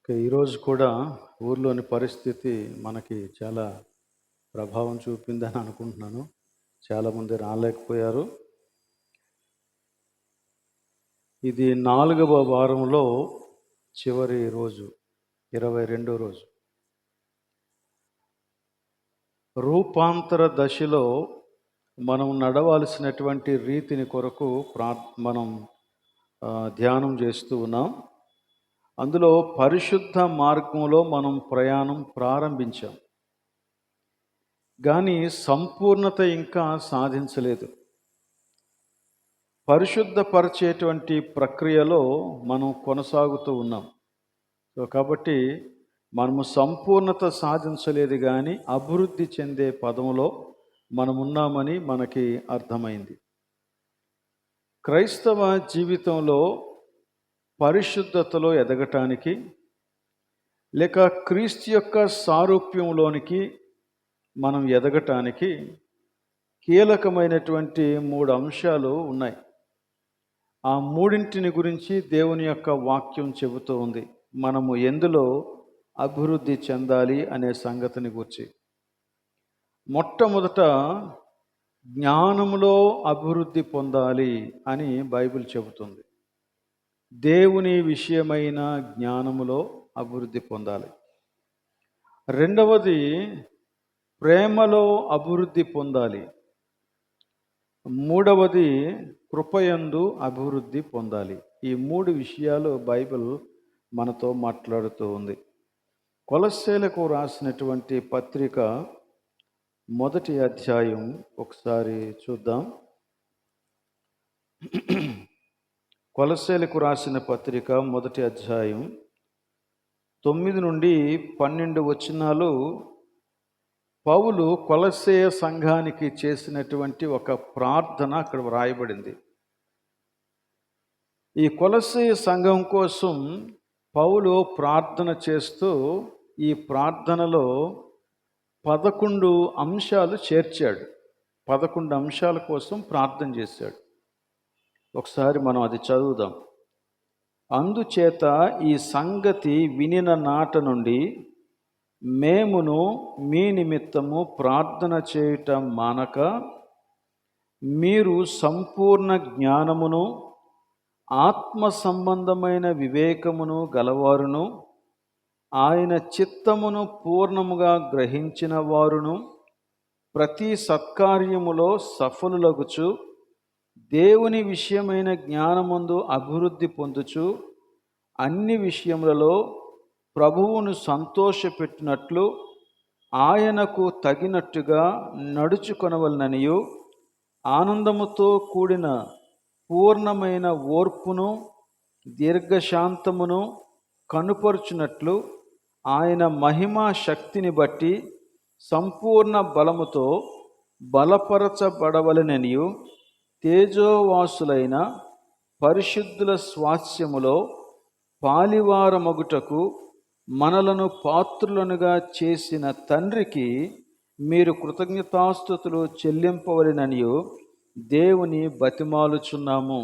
ఈరోజు కూడా ఊర్లోని పరిస్థితి మనకి చాలా ప్రభావం చూపిందని అనుకుంటున్నాను. చాలామంది రాలేకపోయారు. ఇది 4వ వారంలో చివరి రోజు, 22వ రోజు. రూపాంతర దశలో మనం నడవాల్సినటువంటి రీతిని కొరకు మనం ధ్యానం చేస్తూ ఉన్నాం. అందులో పరిశుద్ధ మార్గంలో మనం ప్రయాణం ప్రారంభించాం, కానీ సంపూర్ణత ఇంకా సాధించలేదు. పరిశుద్ధపరిచేటువంటి ప్రక్రియలో మనం కొనసాగుతూ ఉన్నాం. కాబట్టి మనము సంపూర్ణత సాధించలేదు, కానీ అభివృద్ధి చెందే పదంలో మనమున్నామని మనకి అర్థమైంది. క్రైస్తవ జీవితంలో పరిశుద్ధతలో ఎదగటానికి, లేక క్రీస్తు యొక్క సారూప్యంలోనికి మనం ఎదగటానికి కీలకమైనటువంటి 3 అంశాలు ఉన్నాయి. ఆ మూడింటిని గురించి దేవుని యొక్క వాక్యం చెబుతూ ఉంది. మనము ఎందులో అభివృద్ధి చెందాలి అనే సంగతిని గురించి. మొట్టమొదట జ్ఞానములో అభివృద్ధి పొందాలి అని బైబిల్ చెబుతుంది. దేవుని విషయమైన జ్ఞానములో అభివృద్ధి పొందాలి. రెండవది ప్రేమలో అభివృద్ధి పొందాలి. మూడవది కృపయందు అభివృద్ధి పొందాలి. ఈ 3 విషయాలు బైబిల్ మనతో మాట్లాడుతూ ఉంది. కొలస్సీలకు రాసినటువంటి పత్రిక 1వ అధ్యాయం ఒకసారి చూద్దాం. కొలస్సీలకు రాసిన పత్రిక 1వ అధ్యాయం 9 నుండి 12 వచనాలు పౌలు కొలస్సీయ సంఘానికి చేసినటువంటి ఒక ప్రార్థన అక్కడ వ్రాయబడింది. ఈ కొలస్సీయ సంఘం కోసం పౌలు ప్రార్థన చేస్తూ ఈ ప్రార్థనలో 11 అంశాలు చేర్చాడు. 11 అంశాల కోసం ప్రార్థన చేశాడు. ఒకసారి మనం అది చదువుదాం. అందుచేత ఈ సంగతి వినిన నాట నుండి మేమును మీ నిమిత్తము ప్రార్థన చేయటం మానక, మీరు సంపూర్ణ జ్ఞానమును ఆత్మ సంబంధమైన వివేకమును గలవారును, ఆయన చిత్తమును పూర్ణముగా గ్రహించిన వారును, ప్రతి సత్కార్యములో సఫలులగుచు దేవుని విషయమైన జ్ఞానమందు అభివృద్ధి పొందుచు అన్ని విషయములలో ప్రభువును సంతోషపెట్టినట్లు ఆయనకు తగినట్టుగా నడుచుకొనవలననియు, ఆనందముతో కూడిన పూర్ణమైన ఓర్పును దీర్ఘశాంతమును కనుపరుచునట్లు ఆయన మహిమా శక్తిని బట్టి సంపూర్ణ బలముతో బలపరచబడవలననియు, తేజోవాసులైన పరిశుద్ధుల స్వాస్యములో పాలివారమగుటకు మనలను పాత్రులనుగా చేసిన తండ్రికి మీరు కృతజ్ఞతాస్తుతులు చెల్లింపవలెననియు దేవుని బతిమాలుచున్నాము.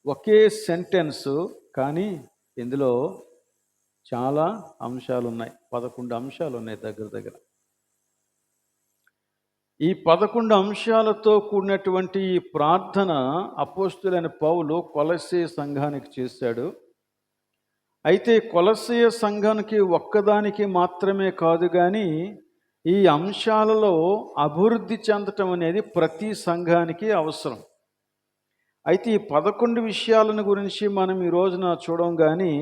ఒకే సెంటెన్సు, కానీ ఇందులో చాలా అంశాలు ఉన్నాయి. 11 అంశాలు ఉన్నాయి దగ్గర. ఈ 11 అంశాలతో కూడినటువంటి ఈ ప్రార్థన అపోస్తులైన పౌలు కొలస్సీ సంఘానికి చేశాడు. అయితే కొలస్సీ సంఘానికి ఒక్కదానికి మాత్రమే కాదు, కానీ ఈ అంశాలలో అభివృద్ధి చెందటం అనేది ప్రతి సంఘానికి అవసరం. అయితే ఈ 11 విషయాలను గురించి మనం ఈ రోజున చూడం, కానీ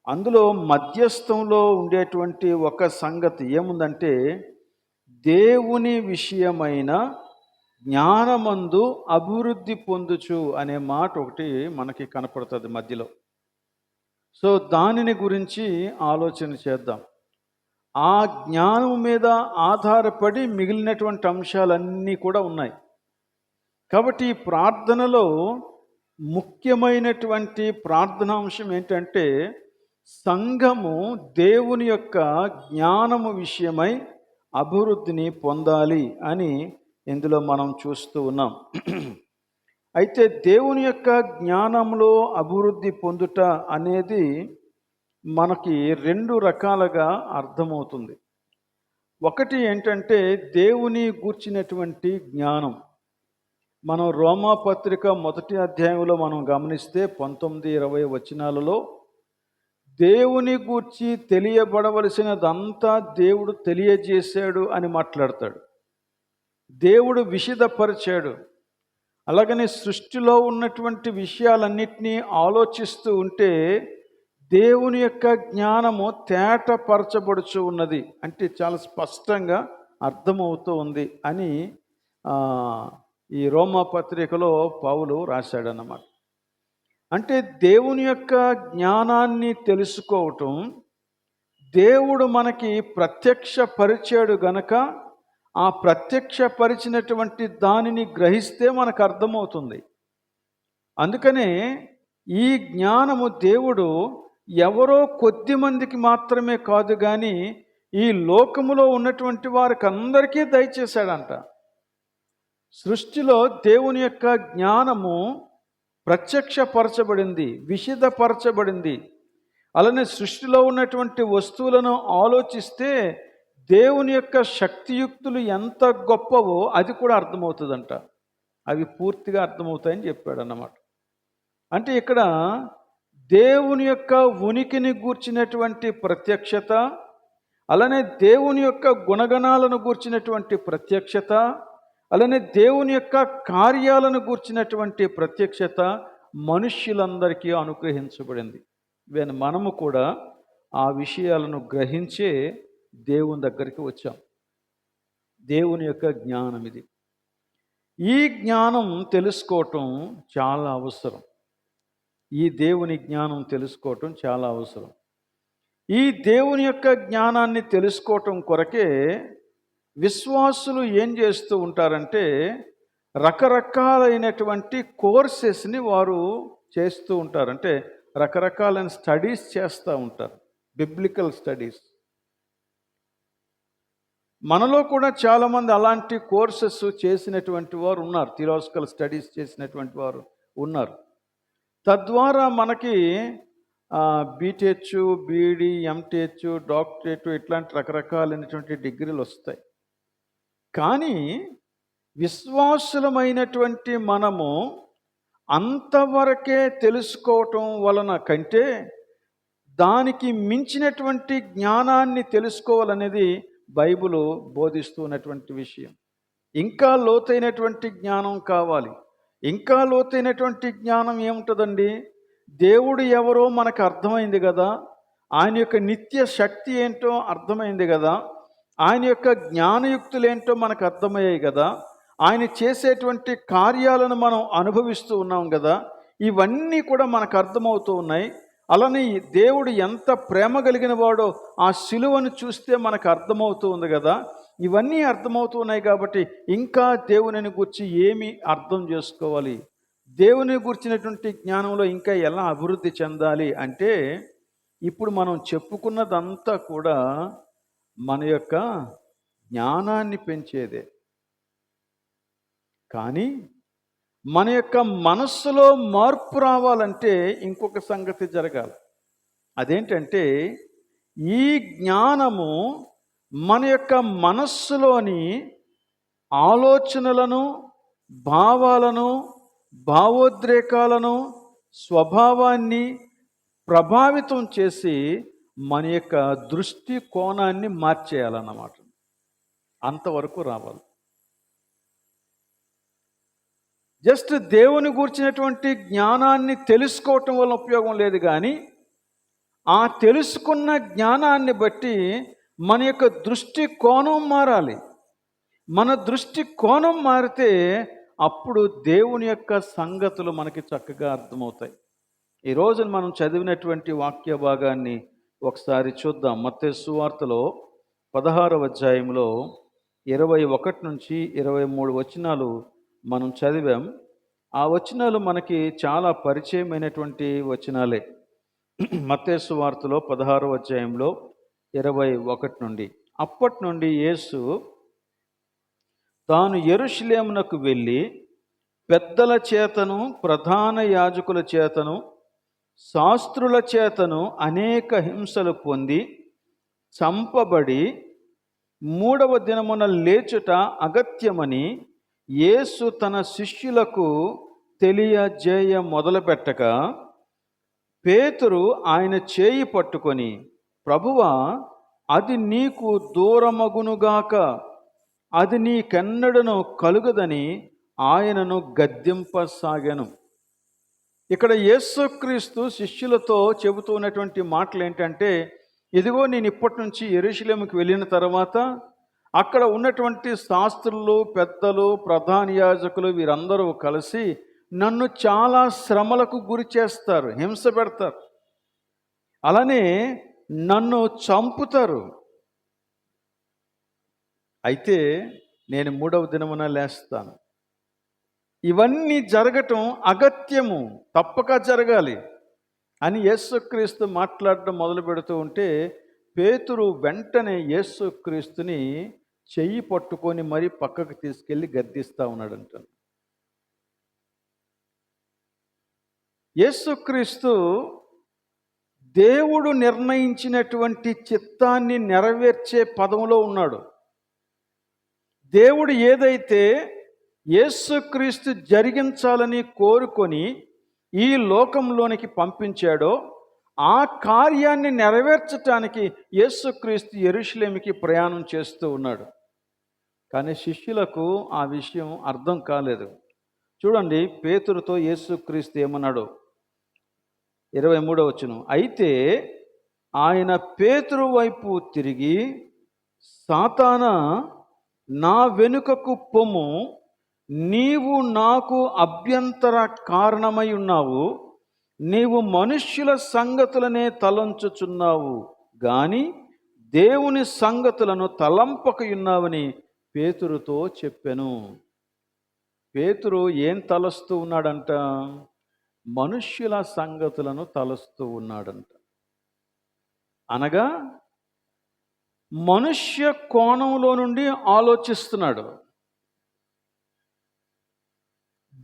అందులో మధ్యస్థంలో ఉండేటువంటి ఒక సంగతి ఏముందంటే, దేవుని విషయమైన జ్ఞానమందు అభివృద్ధి పొందుచు అనే మాట ఒకటి మనకి కనపడుతుంది మధ్యలో. సో దానిని గురించి ఆలోచన చేద్దాం. ఆ జ్ఞానం మీద ఆధారపడి మిగిలినటువంటి అంశాలన్నీ కూడా ఉన్నాయి. కాబట్టి ఈ ప్రార్థనలో ముఖ్యమైనటువంటి ప్రార్థనాంశం ఏంటంటే, సంఘము దేవుని యొక్క జ్ఞానము విషయమై అభివృద్ధిని పొందాలి అని ఇందులో మనం చూస్తూ ఉన్నాం. అయితే దేవుని యొక్క జ్ఞానంలో అభివృద్ధి పొందుట అనేది మనకి రెండు రకాలుగా అర్థమవుతుంది. ఒకటి ఏంటంటే దేవుని గూర్చినటువంటి జ్ఞానం. మనం రోమాపత్రిక 1వ అధ్యాయంలో మనం గమనిస్తే 19-20 వచనాలలో దేవుని గూర్చి తెలియబడవలసినదంతా దేవుడు తెలియజేశాడు అని మాట్లాడతాడు. దేవుడు విశదపరిచాడు. అలాగనే సృష్టిలో ఉన్నటువంటి విషయాలన్నిటినీ ఆలోచిస్తూ ఉంటే దేవుని యొక్క జ్ఞానము తేటపరచబడుచు ఉన్నది, అంటే చాలా స్పష్టంగా అర్థమవుతూ ఉంది అని ఈ రోమా పత్రికలో పౌలు రాశాడన్నమాట. అంటే దేవుని యొక్క జ్ఞానాన్ని తెలుసుకోవటం, దేవుడు మనకి ప్రత్యక్షపరిచాడు గనక ఆ ప్రత్యక్షపరిచినటువంటి దానిని గ్రహిస్తే మనకు అర్థమవుతుంది. అందుకనే ఈ జ్ఞానము దేవుడు ఎవరో కొద్ది మందికి మాత్రమే కాదు కానీ ఈ లోకములో ఉన్నటువంటి వారికి అందరికీ దయచేశాడంట. సృష్టిలో దేవుని యొక్క జ్ఞానము ప్రత్యక్షపరచబడింది, విశదపరచబడింది. అలానే సృష్టిలో ఉన్నటువంటి వస్తువులను ఆలోచిస్తే దేవుని యొక్క శక్తియుక్తులు ఎంత గొప్పవో అది కూడా అర్థమవుతుందంట. అవి పూర్తిగా అర్థమవుతాయని చెప్పాడు అన్నమాట. అంటే ఇక్కడ దేవుని యొక్క ఉనికిని గూర్చినటువంటి ప్రత్యక్షత, అలానే దేవుని యొక్క గుణగణాలను గూర్చినటువంటి ప్రత్యక్షత, అలానే దేవుని యొక్క కార్యాలను గూర్చినటువంటి ప్రత్యక్షత మనుష్యులందరికీ అనుగ్రహించబడింది. మనము కూడా ఆ విషయాలను గ్రహించే దేవుని దగ్గరికి వచ్చాం. దేవుని యొక్క జ్ఞానం ఇది. ఈ జ్ఞానం తెలుసుకోవటం చాలా అవసరం. ఈ దేవుని జ్ఞానం తెలుసుకోవటం చాలా అవసరం. ఈ దేవుని యొక్క జ్ఞానాన్ని తెలుసుకోవటం కొరకే విశ్వాసులు ఏం చేస్తూ ఉంటారంటే రకరకాలైనటువంటి కోర్సెస్ని వారు చేస్తూ ఉంటారు. అంటే రకరకాలైన స్టడీస్ చేస్తూ ఉంటారు, బిబ్లికల్ స్టడీస్. మనలో కూడా చాలామంది అలాంటి కోర్సెస్ చేసినటువంటి వారు ఉన్నారు, థియలాజికల్ స్టడీస్ చేసినటువంటి వారు ఉన్నారు. తద్వారా మనకి బీటెచ్, బీఈడి, ఎంటెచ్, డాక్టరేట్ ఇట్లాంటి రకరకాలైనటువంటి డిగ్రీలు వస్తాయి. కానీ విశ్వాసులమైనటువంటి మనము అంతవరకే తెలుసుకోవటం వలన కంటే దానికి మించినటువంటి జ్ఞానాన్ని తెలుసుకోవాలనేది బైబిల్ బోధిస్తున్నటువంటి విషయం. ఇంకా లోతైనటువంటి జ్ఞానం కావాలి. ఇంకా లోతైనటువంటి జ్ఞానం ఏముంటుందండి? దేవుడు ఎవరో మనకు అర్థమైంది కదా, ఆయన యొక్క నిత్య శక్తి ఏంటో అర్థమైంది కదా, ఆయన యొక్క జ్ఞానయుక్తులేంటో మనకు అర్థమయ్యాయి కదా, ఆయన చేసేటువంటి కార్యాలను మనం అనుభవిస్తూ ఉన్నాం కదా, ఇవన్నీ కూడా మనకు అర్థమవుతూ ఉన్నాయి. అలానే దేవుడు ఎంత ప్రేమ కలిగిన వాడో ఆ శిలువను చూస్తే మనకు అర్థమవుతూ ఉంది కదా. ఇవన్నీ అర్థమవుతూ ఉన్నాయి కాబట్టి ఇంకా దేవునిని గురించి ఏమి అర్థం చేసుకోవాలి, దేవుని గురించినటువంటి జ్ఞానంలో ఇంకా ఎలా అభివృద్ధి చెందాలి అంటే ఇప్పుడు మనం చెప్పుకున్నదంతా కూడా మన యొక్క జ్ఞానాన్ని పెంచేదే. కానీ మన యొక్క మనస్సులో మార్పు రావాలంటే ఇంకొక సంగతి జరగాలి. అదేంటంటే ఈ జ్ఞానము మన యొక్క మనస్సులోని ఆలోచనలను, భావాలను, భావోద్రేకాలను, స్వభావాన్ని ప్రభావితం చేసి మన యొక్క దృష్టి కోణాన్ని మార్చేయాలన్నమాట. అంతవరకు రావాలి. జస్ట్ దేవుని గూర్చినటువంటి జ్ఞానాన్ని తెలుసుకోవటం వల్ల ఉపయోగం లేదు, కానీ ఆ తెలుసుకున్న జ్ఞానాన్ని బట్టి మన యొక్క దృష్టి కోణం మారాలి. మన దృష్టి కోణం మారితే అప్పుడు దేవుని యొక్క సంగతులు మనకి చక్కగా అర్థమవుతాయి. ఈరోజు మనం చదివినటువంటి వాక్య భాగాన్ని ఒకసారి చూద్దాం. మత్తయి సువార్తలో 16వ అధ్యాయంలో 21 నుంచి 23 వచనాలు మనం చదివాం. ఆ వచనాలు మనకి చాలా పరిచయమైనటువంటి వచనాలే. మత్తయి సువార్తలో 16వ అధ్యాయంలో 21 నుండి, అప్పటి నుండి యేసు తాను యెరూషలేమునకు వెళ్ళి పెద్దల చేతను, ప్రధాన యాజకుల చేతను, శాస్త్రుల చేతను అనేక హింసలు పొంది చంపబడి 3వ దినమున లేచుట అగత్యమని యేసు తన శిష్యులకు తెలియజేయ మొదలుపెట్టగా పేతురు ఆయన చేయి పట్టుకొని, ప్రభువా, అది నీకు దూరమగునుగాక, అది నీకెన్నడను కలుగదని ఆయనను గద్దింపసాగాను. ఇక్కడ యేసుక్రీస్తు శిష్యులతో చెబుతున్నటువంటి మాటలు ఏంటంటే, ఇదిగో నేను ఇప్పటి నుంచి యెరూషలేముకి వెళ్ళిన తర్వాత అక్కడ ఉన్నటువంటి శాస్త్రులు, పెద్దలు, ప్రధాన యాజకులు వీరందరూ కలిసి నన్ను చాలా శ్రమలకు గురి చేస్తారు, హింస పెడతారు, అలానే నన్ను చంపుతారు. అయితే నేను 3వ దినమున లేస్తాను. ఇవన్నీ జరగటం అగత్యము, తప్పక జరగాలి అని యేసుక్రీస్తు మాట్లాడడం మొదలు పెడుతూ ఉంటే పేతురు వెంటనే యేసుక్రీస్తుని చెయ్యి పట్టుకొని మరీ పక్కకు తీసుకెళ్ళి గద్దిస్తూ ఉన్నాడంట. యేసుక్రీస్తు దేవుడు నిర్ణయించినటువంటి చిత్తాన్ని నెరవేర్చే పదంలో ఉన్నాడు. దేవుడు ఏదైతే యేసుక్రీస్తు జరిగించాలని కోరుకొని ఈ లోకంలోనికి పంపించాడో ఆ కార్యాన్ని నెరవేర్చటానికి యేసుక్రీస్తు యెరూషలేముకి ప్రయాణం చేస్తూ ఉన్నాడు. కానీ శిష్యులకు ఆ విషయం అర్థం కాలేదు. చూడండి, పేతురుతో యేసుక్రీస్తు ఏమన్నాడు, 23వ వచనం. అయితే ఆయన పేతురు వైపు తిరిగి, సాతానా, నా వెనుకకు పొమ్ము, నీవు నాకు అభ్యంతర కారణమై ఉన్నావు, నీవు మనుష్యుల సంగతులనే తలంచుచున్నావు గాని దేవుని సంగతులను తలంపకయున్నావని పేతురుతో చెప్పెను. పేతురు ఏం తలస్తూ ఉన్నాడంట? మనుష్యుల సంగతులను తలస్తూ ఉన్నాడంట. అనగా మనుష్య కోణంలో నుండి ఆలోచిస్తున్నాడు.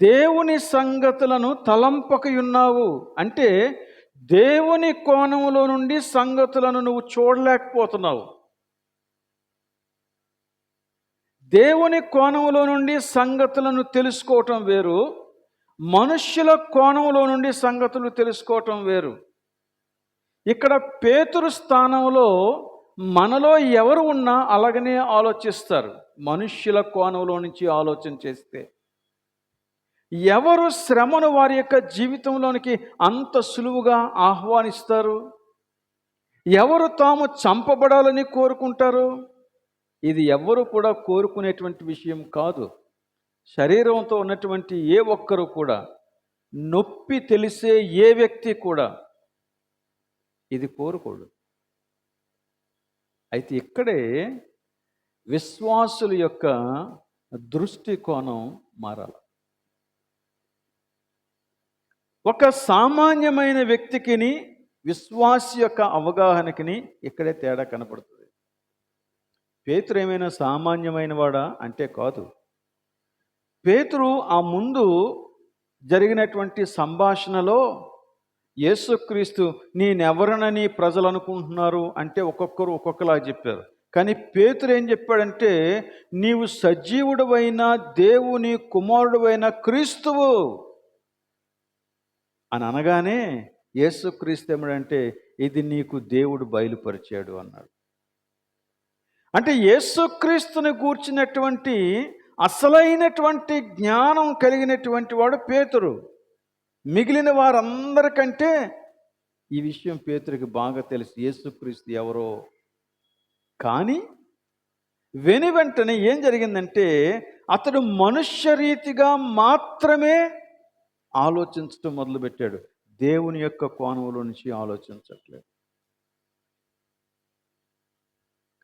దేవుని సంగతులను తలంపకయున్నావు అంటే దేవుని కోణంలో నుండి సంగతులను నువ్వు చూడలేకపోతున్నావు. దేవుని కోణంలో నుండి సంగతులను తెలుసుకోవటం వేరు, మనుష్యుల కోణంలో నుండి సంగతులు తెలుసుకోవటం వేరు. ఇక్కడ పేతురు స్థానంలో మనలో ఎవరు ఉన్నా అలాగనే ఆలోచిస్తారు. మనుష్యుల కోణంలో నుంచి ఆలోచన చేస్తే ఎవరు శ్రమను వారి యొక్క జీవితంలోనికి అంత సులువుగా ఆహ్వానిస్తారు? ఎవరు తాము చంపబడాలని కోరుకుంటారు? ఇది ఎవ్వరూ కూడా కోరుకునేటువంటి విషయం కాదు. శరీరంతో ఉన్నటువంటి ఏ ఒక్కరు కూడా, నొప్పి తెలిసే ఏ వ్యక్తి కూడా ఇది కోరుకోడు. అయితే ఇక్కడే విశ్వాసుల యొక్క దృష్టికోణం మారాలి. ఒక సామాన్యమైన వ్యక్తికిని విశ్వాసి యొక్క అవగాహనకిని ఇక్కడే తేడా కనపడుతుంది. పేతురు ఏమైనా సామాన్యమైన వాడా అంటే కాదు. పేతురు ఆ ముందు జరిగినటువంటి సంభాషణలో యేసుక్రీస్తు నేనెవరనని ప్రజలు అనుకుంటున్నారు అంటే ఒక్కొక్కరు ఒక్కొక్కలా చెప్పారు. కానీ పేతురు ఏం చెప్పాడంటే, నీవు సజీవుడవైన దేవుని కుమారుడవైన క్రీస్తువు అని అనగానే యేసుక్రీస్తు ఏమంటే, ఇది నీకు దేవుడు బయలుపరిచాడు అన్నాడు. అంటే యేసుక్రీస్తుని గూర్చినటువంటి అసలైనటువంటి జ్ఞానం కలిగినటువంటి వాడు పేతురు. మిగిలిన వారందరికంటే ఈ విషయం పేతురికి బాగా తెలుసు, యేసుక్రీస్తు ఎవరో. కానీ వెంటనే ఏం జరిగిందంటే, అతడు మనుష్య రీతిగా మాత్రమే ఆలోచించడం మొదలుపెట్టాడు. దేవుని యొక్క కోణంలో నుంచి ఆలోచించట్లేదు.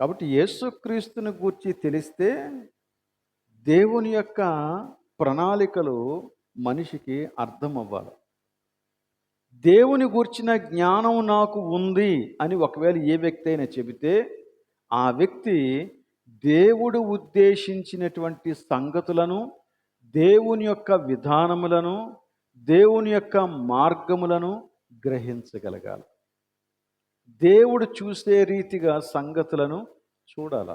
కాబట్టి యేసుక్రీస్తుని గూర్చి తెలిస్తే దేవుని యొక్క ప్రణాళికలు మనిషికి అర్థం అవ్వాలి. దేవుని గూర్చిన జ్ఞానం నాకు ఉంది అని ఒకవేళ ఏ వ్యక్తి అయినా చెబితే ఆ వ్యక్తి దేవుడు ఉద్దేశించినటువంటి సంగతులను, దేవుని యొక్క విధానములను, దేవుని యొక్క మార్గములను గ్రహించగలగాలి. దేవుడు చూసే రీతిగా సంగతులను చూడాల.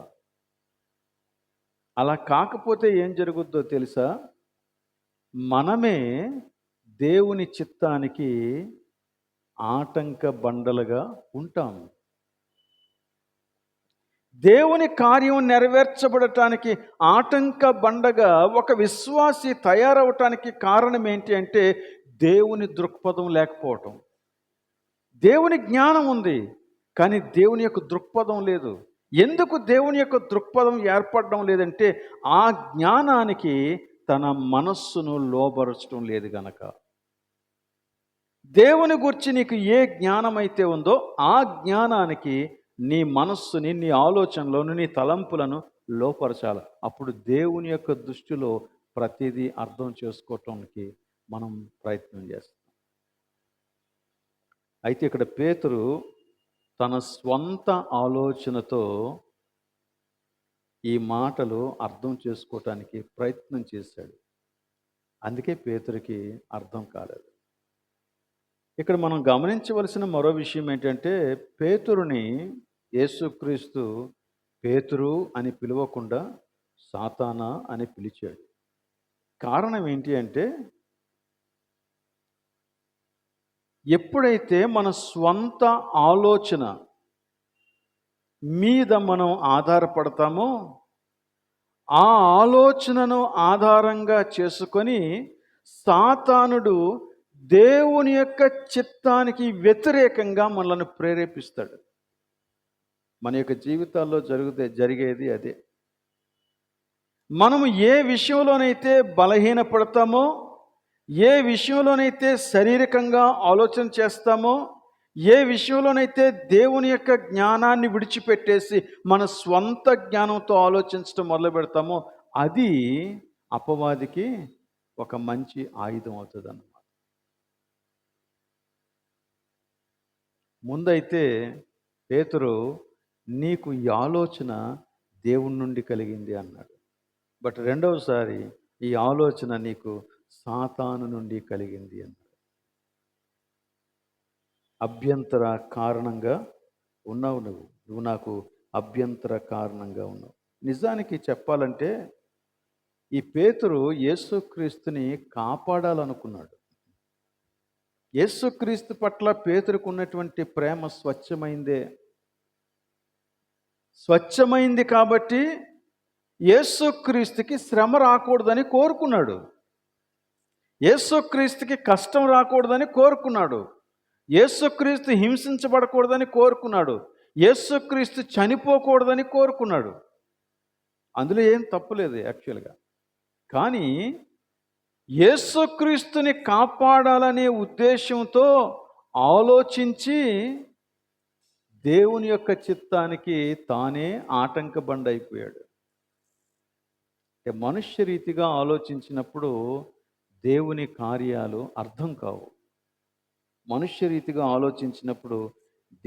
అలా కాకపోతే ఏం జరుగుద్దో తెలుసా? మనమే దేవుని చిత్తానికి ఆటంక బండలుగా ఉంటాము. దేవుని కార్యం నెరవేర్చబడటానికి ఆటంక బండగా ఒక విశ్వాసి తయారవటానికి కారణం ఏంటి అంటే దేవుని దృక్పథం లేకపోవటం. దేవుని జ్ఞానం ఉంది, కానీ దేవుని యొక్క దృక్పథం లేదు. ఎందుకు దేవుని యొక్క దృక్పథం ఏర్పడడం లేదంటే ఆ జ్ఞానానికి తన మనస్సును లోబరచడం లేదు గనక. దేవుని గురించి నీకు ఏ జ్ఞానం అయితే ఉందో ఆ జ్ఞానానికి నీ మనస్సుని, నీ ఆలోచనలను, నీ తలంపులను లోపరచాలి. అప్పుడు దేవుని యొక్క దృష్టిలో ప్రతిదీ అర్థం చేసుకోవటానికి మనం ప్రయత్నం చేస్తాం. అయితే ఇక్కడ పేతురు తన స్వంత ఆలోచనతో ఈ మాటలు అర్థం చేసుకోవటానికి ప్రయత్నం చేశాడు. అందుకే పేతురికి అర్థం కాలేదు. ఇక్కడ మనం గమనించవలసిన మరో విషయం ఏంటంటే పేతురుని యేసుక్రీస్తు పేతురు అని పిలవకుండా సాతానా అని పిలిచాడు. కారణం ఏంటి అంటే ఎప్పుడైతే మన స్వంత ఆలోచన మీద మనం ఆధారపడతామో ఆ ఆలోచనను ఆధారంగా చేసుకొని సాతానుడు దేవుని యొక్క చిత్తానికి వ్యతిరేకంగా మనల్ని ప్రేరేపిస్తాడు. మన యొక్క జీవితాల్లో జరిగేది అదే. మనము ఏ విషయంలోనైతే బలహీనపడతామో, ఏ విషయంలోనైతే శారీరకంగా ఆలోచన చేస్తామో, ఏ విషయంలోనైతే దేవుని యొక్క జ్ఞానాన్ని విడిచిపెట్టేసి మన స్వంత జ్ఞానంతో ఆలోచించడం మొదలు పెడతామో అది అపవాదికి ఒక మంచి ఆయుధం అవుతుంది అన్నమాట. ముందైతే పేతురు నీకు ఈ ఆలోచన దేవుని నుండి కలిగింది అన్నాడు. బట్ రెండవసారి ఈ ఆలోచన నీకు సాతాను నుండి కలిగింది అన్నాడు. అభ్యంతర కారణంగా ఉన్నావు నువ్వు నాకు అభ్యంతర కారణంగా ఉన్నావు. నిజానికి చెప్పాలంటే ఈ పేతురు యేసుక్రీస్తుని కాపాడాలనుకున్నాడు. యేసుక్రీస్తు పట్ల పేతురుకు ఉన్నటువంటి ప్రేమ స్వచ్ఛమైంది కాబట్టి యేసుక్రీస్తుకి శ్రమ రాకూడదని కోరుకున్నాడు. యేసుక్రీస్తుకి కష్టం రాకూడదని కోరుకున్నాడు. యేసుక్రీస్తు హింసించబడకూడదని కోరుకున్నాడు. యేసుక్రీస్తు చనిపోకూడదని కోరుకున్నాడు. అందులో ఏం తప్పులేదు యాక్చువల్గా. కానీ యేసుక్రీస్తుని కాపాడాలనే ఉద్దేశంతో ఆలోచించి దేవుని యొక్క చిత్తానికి తానే ఆటంకబండ అయిపోయాడు. మనుష్య రీతిగా ఆలోచించినప్పుడు దేవుని కార్యాలు అర్థం కావు. మనుష్య రీతిగా ఆలోచించినప్పుడు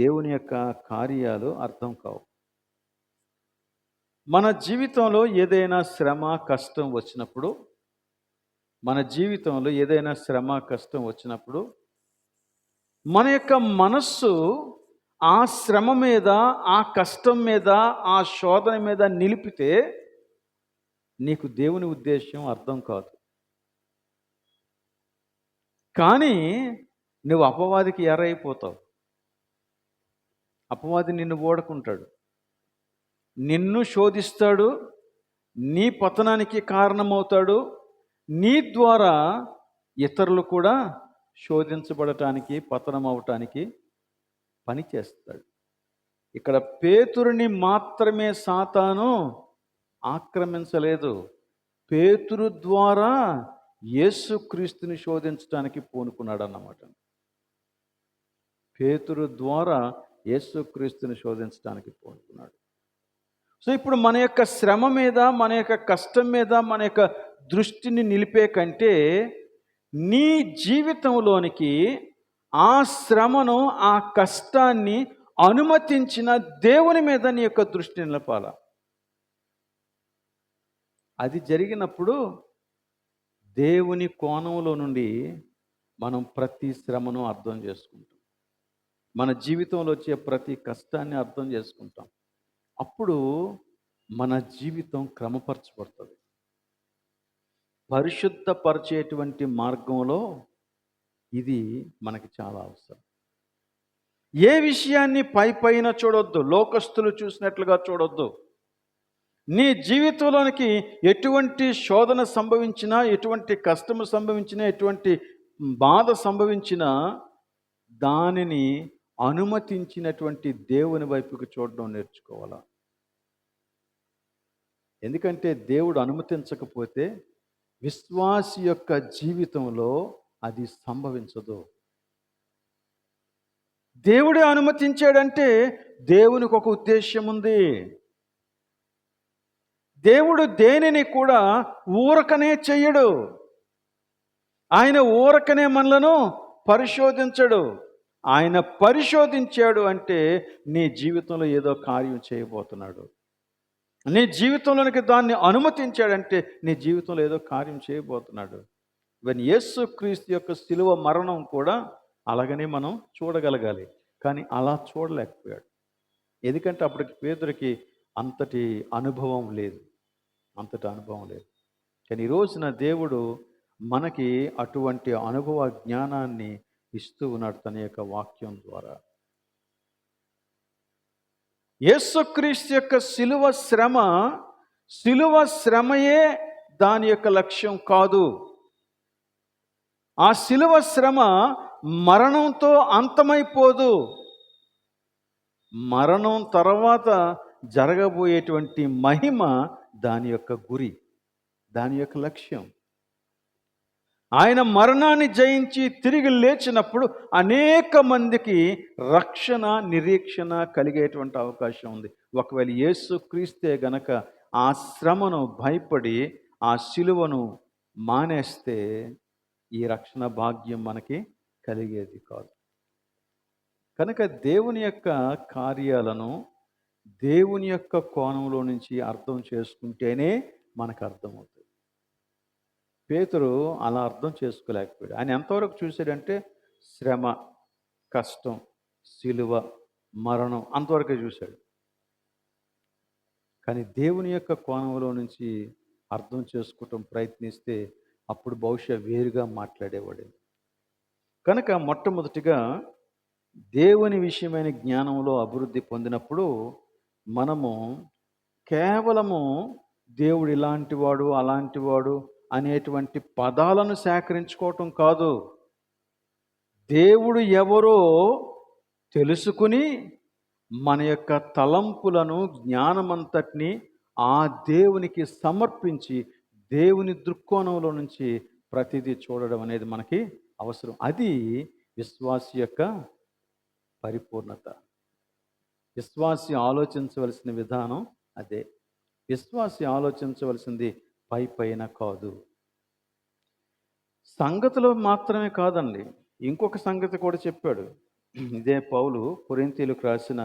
దేవుని యొక్క కార్యాలు అర్థం కావు. మన జీవితంలో ఏదైనా శ్రమ కష్టం వచ్చినప్పుడు మన యొక్క మనస్సు ఆ శ్రమ మీద, ఆ కష్టం మీద, ఆ శోధన మీద నిలిపితే నీకు దేవుని ఉద్దేశం అర్థం కాదు. కానీ నువ్వు అపవాదికి ఎరైపోతావు. అపవాది నిన్ను ఓడుకుంటాడు, నిన్ను శోధిస్తాడు, నీ పతనానికి కారణమవుతాడు. నీ ద్వారా ఇతరులు కూడా శోధించబడటానికి, పతనం అవటానికి పని చేస్తాడు. ఇక్కడ పేతురుని మాత్రమే సాతాను ఆక్రమించలేదు. పేతురు ద్వారా యేసుక్రీస్తుని శోధించడానికి పూనుకున్నాడు అన్నమాట. పేతురు ద్వారా యేసుక్రీస్తుని శోధించడానికి పూనుకున్నాడు. సో ఇప్పుడు మన యొక్క శ్రమ మీద, మన యొక్క కష్టం మీద మన యొక్క దృష్టిని నిలిపే కంటే నీ జీవితంలోనికి ఆ శ్రమను, ఆ కష్టాన్ని అనుమతించిన దేవుని మీద నీ యొక్క దృష్టి నిలపాల. అది జరిగినప్పుడు దేవుని కోణంలో నుండి మనం ప్రతి శ్రమను అర్థం చేసుకుంటాం. మన జీవితంలో వచ్చే ప్రతి కష్టాన్ని అర్థం చేసుకుంటాం. అప్పుడు మన జీవితం క్రమపరచబడుతుంది. పరిశుద్ధపరిచేటువంటి మార్గంలో ఇది మనకి చాలా అవసరం. ఏ విషయాన్ని పైన చూడొద్దు, లోకస్తులు చూసినట్లుగా చూడొద్దు. నీ జీవితంలోనికి ఎటువంటి శోధన సంభవించినా, ఎటువంటి కష్టము సంభవించినా, ఎటువంటి బాధ సంభవించినా దానిని అనుమతించినటువంటి దేవుని వైపుకి చూడడం నేర్చుకోవాలా. ఎందుకంటే దేవుడు అనుమతించకపోతే విశ్వాసి యొక్క జీవితంలో అది సంభవించదు. దేవుడే అనుమతించాడంటే దేవునికి ఒక ఉద్దేశం ఉంది. దేవుడు దేనిని కూడా ఊరకనే చెయ్యడు. ఆయన ఊరకనే మనలను పరిశోధించడు. ఆయన పరిశోధించాడు అంటే నీ జీవితంలో ఏదో కార్యం చేయబోతున్నాడు. నీ జీవితంలోనికి దాన్ని అనుమతించాడంటే నీ జీవితంలో ఏదో కార్యం చేయబోతున్నాడు. యేసుక్రీస్తు యొక్క శిలువ మరణం కూడా అలాగనే మనం చూడగలగాలి. కానీ అలా చూడలేకపోయాడు. ఎందుకంటే అప్పటికి పేతురుకి అంతటి అనుభవం లేదు. కానీ ఈ రోజున దేవుడు మనకి అటువంటి అనుభవ జ్ఞానాన్ని ఇస్తూ ఉన్నాడు తన యొక్క వాక్యం ద్వారా. యేసుక్రీస్తు యొక్క శిలువ శ్రమయే దాని యొక్క లక్ష్యం కాదు. ఆ శిలువ శ్రమ మరణంతో అంతమైపోదు. మరణం తర్వాత జరగబోయేటువంటి మహిమ దాని యొక్క గురి, దాని యొక్క లక్ష్యం. ఆయన మరణాన్ని జయించి తిరిగి లేచినప్పుడు అనేక మందికి రక్షణ, నిరీక్షణ కలిగేటువంటి అవకాశం ఉంది. ఒకవేళ యేసుక్రీస్తే గనక ఆ శ్రమను భయపడి ఆ శిలువను మానేస్తే ఈ రక్షణ భాగ్యం మనకి కలిగేది కాదు. కనుక దేవుని యొక్క కార్యాలను దేవుని యొక్క కోణంలో నుంచి అర్థం చేసుకుంటేనే మనకు అర్థమవుతుంది. పేతురు అలా అర్థం చేసుకోలేకపోయాడు. ఆయన ఎంతవరకు చూశాడంటే శ్రమ, కష్టం, శిలువ, మరణం అంతవరకే చూశాడు. కానీ దేవుని యొక్క కోణంలో నుంచి అర్థం చేసుకోవటం ప్రయత్నిస్తే అప్పుడు బహుశా వేరుగా మాట్లాడేవాడే. కనుక మొట్టమొదటిగా దేవుని విషయమైన జ్ఞానంలో అభివృద్ధి పొందినప్పుడు మనము కేవలము దేవుడు ఇలాంటివాడు, అలాంటివాడు అనేటువంటి పదాలను సేకరించుకోవటం కాదు. దేవుడు ఎవరో తెలుసుకుని మన యొక్క తలంపులను, జ్ఞానమంతటిని ఆ దేవునికి సమర్పించి దేవుని దృక్కోణంలో నుంచి ప్రతిదీ చూడడం అనేది మనకి అవసరం. అది విశ్వాసి యొక్క పరిపూర్ణత. విశ్వాసి ఆలోచించవలసిన విధానం అదే. విశ్వాసి ఆలోచించవలసింది పైన కాదు. సంగతిలో మాత్రమే కాదండి, ఇంకొక సంగతి కూడా చెప్పాడు. ఇదే పౌలు కొరింథీయులకు రాసిన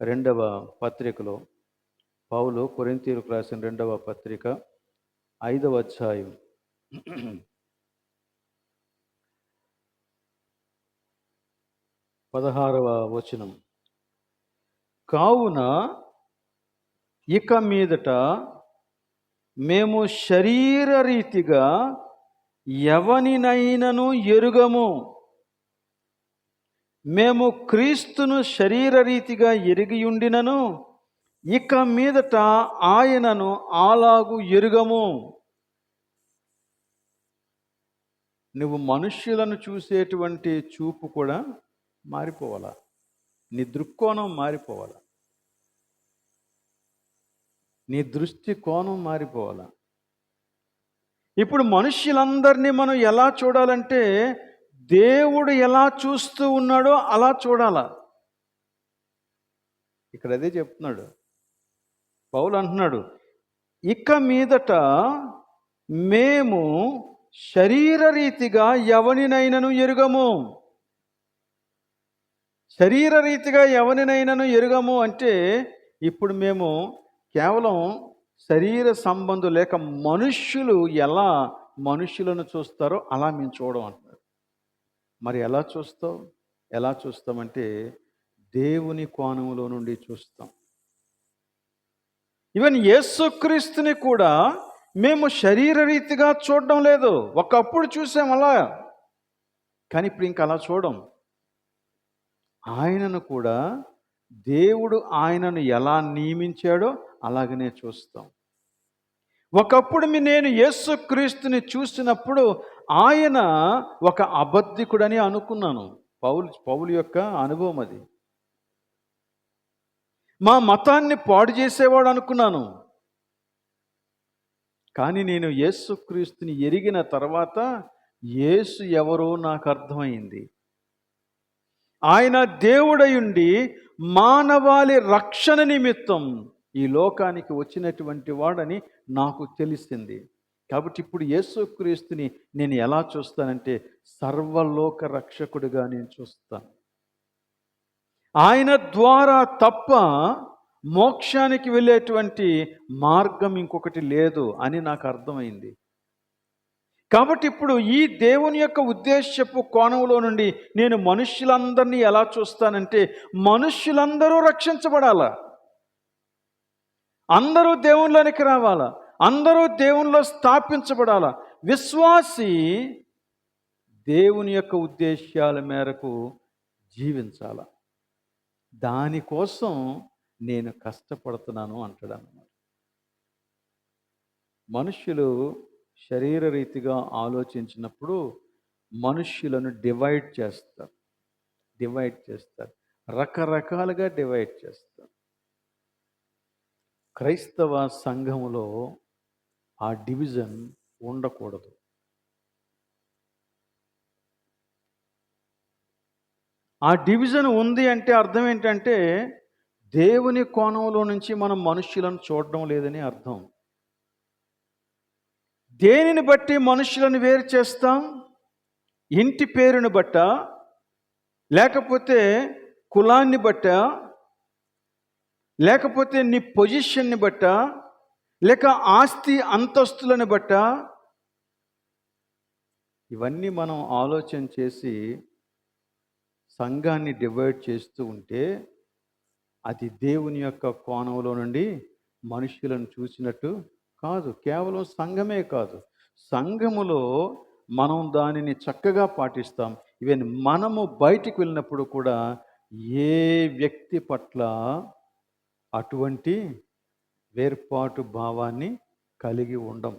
2వ పత్రికలో, పౌలు కొరింథీయులకు రాసిన 2వ పత్రిక 5వ అధ్యాయం 16వ వచనం. కావున ఇక మీదట మేము శరీరరీతిగా ఎవనినైనను ఎరుగము. మేము క్రీస్తును శరీరరీతిగా ఎరిగియుండినను ఇక మీదట ఆయనను అలాగు ఎరుగము. నువ్వు మనుష్యులను చూసేటువంటి చూపు కూడా మారిపోవాలా. నీ దృక్కోణం మారిపోవాలా. నీ దృష్టి కోణం మారిపోవాలా. ఇప్పుడు మనుష్యులందరినీ మనం ఎలా చూడాలంటే దేవుడు ఎలా చూస్తూ ఉన్నాడో అలా చూడాలా. ఇక్కడ అదే చెప్తున్నాడు పౌలు. అంటున్నాడు, ఇక మీదట మేము శరీరరీతిగా ఎవనినైనను ఎరుగము. శరీరరీతిగా ఎవనినైనను ఎరుగము అంటే ఇప్పుడు మేము కేవలం శరీర సంబంధం లేక మనుష్యులు ఎలా మనుషులను చూస్తారో అలా మేము చూడం అంటున్నారు. మరి ఎలా చూస్తావు? ఎలా చూస్తామంటే దేవుని కోణంలో నుండి చూస్తాం. ఈవెన్ యేసుక్రీస్తుని కూడా మేము శరీరరీతిగా చూడడం లేదు. ఒకప్పుడు చూసాం అలా, కానీ ఇప్పుడు ఇంక అలా చూడం. ఆయనను కూడా దేవుడు ఆయనను ఎలా నియమించాడో అలాగనే చూస్తాం. ఒకప్పుడు నేను యేసుక్రీస్తుని చూసినప్పుడు ఆయన ఒక అబద్ధికుడని అనుకున్నాను. పౌలు యొక్క అనుభవం అది. మా మతాన్ని పాడు చేసేవాడు అనుకున్నాను. కానీ నేను యేసుక్రీస్తుని ఎరిగిన తర్వాత యేసు ఎవరో నాకు అర్థమైంది. ఆయన దేవుడయుండి మానవాళి రక్షణ నిమిత్తం ఈ లోకానికి వచ్చినటువంటి వాడని నాకు తెలిసింది. కాబట్టి ఇప్పుడు యేసుక్రీస్తుని నేను ఎలా చూస్తానంటే సర్వలోక రక్షకుడిగా నేను చూస్తాను. ఆయన ద్వారా తప్ప మోక్షానికి వెళ్ళేటువంటి మార్గం ఇంకొకటి లేదు అని నాకు అర్థమైంది. కాబట్టి ఇప్పుడు ఈ దేవుని యొక్క ఉద్దేశపు కోణంలో నుండి నేను మనుష్యులందరినీ ఎలా చూస్తానంటే మనుష్యులందరూ రక్షించబడాల, అందరూ దేవునిలోనికి రావాలా, అందరూ దేవునిలో స్థాపించబడాల. విశ్వాసి దేవుని యొక్క ఉద్దేశాల మేరకు జీవించాల. దానికోసం నేను కష్టపడుతున్నాను అంటాడు అన్నమాట. మనుష్యులు శరీరరీతిగా ఆలోచించినప్పుడు మనుష్యులను డివైడ్ చేస్తారు, రకరకాలుగా డివైడ్ చేస్తారు. క్రైస్తవ సంఘములో ఆ డివిజన్ ఉండకూడదు. ఆ డివిజన్ ఉంది అంటే అర్థం ఏంటంటే దేవుని కోణంలో నుంచి మనం మనుష్యులను చూడడం లేదని అర్థం. దేనిని బట్టి మనుషులను వేరు చేస్తాం? ఇంటి పేరుని బట్ట, లేకపోతే కులాన్ని బట్ట, లేకపోతే నీ పొజిషన్ని బట్ట, లేక ఆస్తి అంతస్తులను బట్ట? ఇవన్నీ మనం ఆలోచన చేసి సంఘాన్ని డివైడ్ చేస్తూ ఉంటే అది దేవుని యొక్క కోణంలో నుండి మనుషులను చూసినట్టు కాదు. కేవలం సంఘమే కాదు, సంఘములో మనం దానిని చక్కగా పాటిస్తాం. ఈవెన్ మనము బయటికి వెళ్ళినప్పుడు కూడా ఏ వ్యక్తి పట్ల అటువంటి వేర్పాటు భావాన్ని కలిగి ఉండం.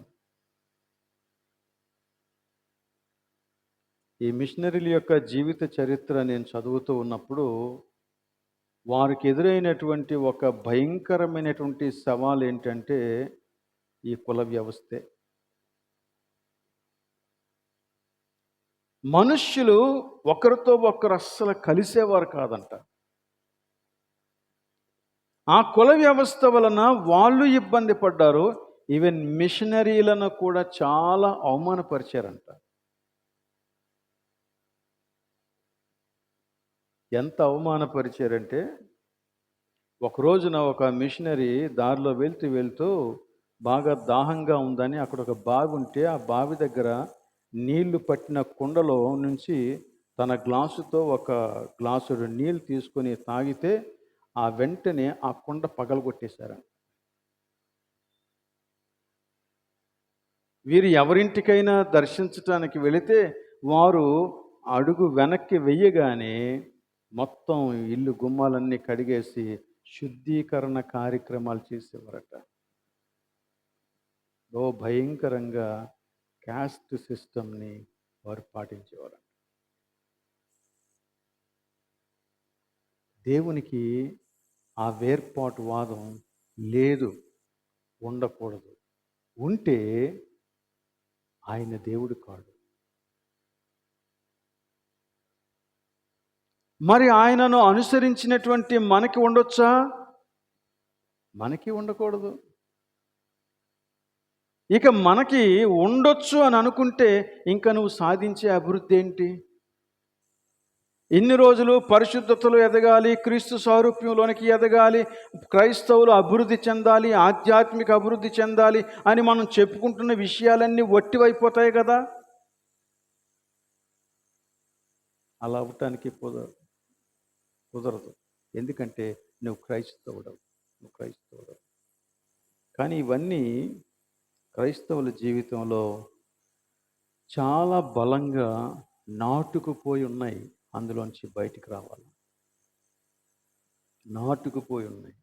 ఈ మిషనరీల యొక్క జీవిత చరిత్ర నేను చదువుతూ ఉన్నప్పుడు వారికి ఎదురైనటువంటి ఒక భయంకరమైనటువంటి సవాల్ ఏంటంటే ఈ కుల వ్యవస్థే. మనుష్యులు ఒకరితో ఒకరు అస్సలు కలిసేవారు కాదంట. ఆ కుల వ్యవస్థ వలన వాళ్ళు ఇబ్బంది పడ్డారు. ఈవెన్ మిషనరీలను కూడా చాలా అవమానపరిచారంట. ఎంత అవమానపరిచారంటే ఒక రోజున ఒక మిషనరీ దారిలో వెళ్తూ బాగా దాహంగా ఉందని అక్కడ ఒక బావి ఉంటే ఆ బావి దగ్గర నీళ్లు పట్టిన కుండలో నుంచి తన గ్లాసుతో ఒక గ్లాసుడు నీళ్ళు తీసుకొని తాగితే ఆ వెంటనే ఆ కుండ పగలగొట్టేశారు. వీరు ఎవరింటికైనా దర్శించటానికి వెళితే వారు అడుగు వెనక్కి వెయ్యగానే మొత్తం ఇల్లు గుమ్మాలన్నీ కడిగేసి శుద్ధీకరణ కార్యక్రమాలు చేసేవారట. భయంకరంగా క్యాస్ట్ సిస్టమ్ని వారు పాటించేవారు. దేవునికి ఆ వేర్పాటు వాదం లేదు, ఉండకూడదు. ఉంటే ఆయన దేవుడు కాడు. మరి ఆయనను అనుసరించినటువంటి మనకి ఉండొచ్చా? మనకి ఉండకూడదు. ఇక మనకి ఉండొచ్చు అని అనుకుంటే ఇంకా నువ్వు సాధించే అభివృద్ధి ఏంటి? ఇన్ని రోజులు పరిశుద్ధతలో ఎదగాలి, క్రీస్తు సారూప్యంలోనికి ఎదగాలి, క్రైస్తవులు అభివృద్ధి చెందాలి, ఆధ్యాత్మిక అభివృద్ధి చెందాలి అని మనం చెప్పుకుంటున్న విషయాలన్నీ వట్టివైపోతాయి కదా. అలా అవ్వటానికి కుదరదు. ఎందుకంటే నువ్వు క్రైస్తవుడు. కానీ ఇవన్నీ క్రైస్తవుల జీవితంలో చాలా బలంగా నాటుకుపోయి ఉన్నాయి. అందులోంచి బయటికి రావాలి. నాటుకుపోయి ఉన్నాయి,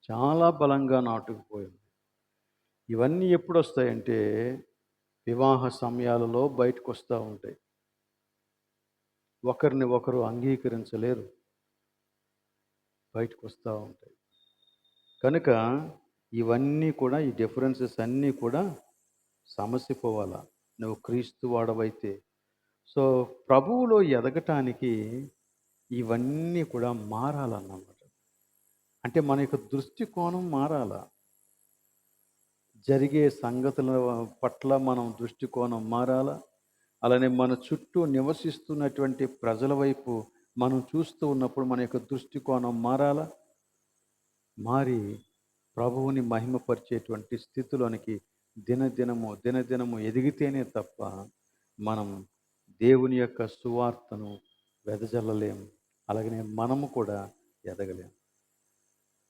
చాలా బలంగా నాటుకుపోయి ఉన్నాయి. ఇవన్నీ ఎప్పుడు వస్తాయంటే వివాహ సమయాలలో బయటకు వస్తూ ఉంటాయి. ఒకరిని ఒకరు అంగీకరించలేరు, బయటకు వస్తూ ఉంటాయి. కనుక ఇవన్నీ కూడా, ఈ డిఫరెన్సెస్ అన్నీ కూడా సమసిపోవాలా నువ్వు క్రీస్తు వాడవైతే. సో ప్రభువులో ఎదగటానికి ఇవన్నీ కూడా మారాలన్నమాట. అంటే మన యొక్క దృష్టికోణం మారాల, జరిగే సంగతుల పట్ల మనం దృష్టికోణం మారాల. అలానే మన చుట్టూ నివసిస్తున్నటువంటి ప్రజల వైపు మనం చూస్తూ ఉన్నప్పుడు మన యొక్క దృష్టికోణం మారాల. మారి ప్రభువుని మహిమపరిచేటువంటి స్థితిలోనికి దినదినము ఎదిగితేనే తప్ప మనం దేవుని యొక్క సువార్తను వెదజల్లలేము. అలాగనే మనము కూడా ఎదగలేము.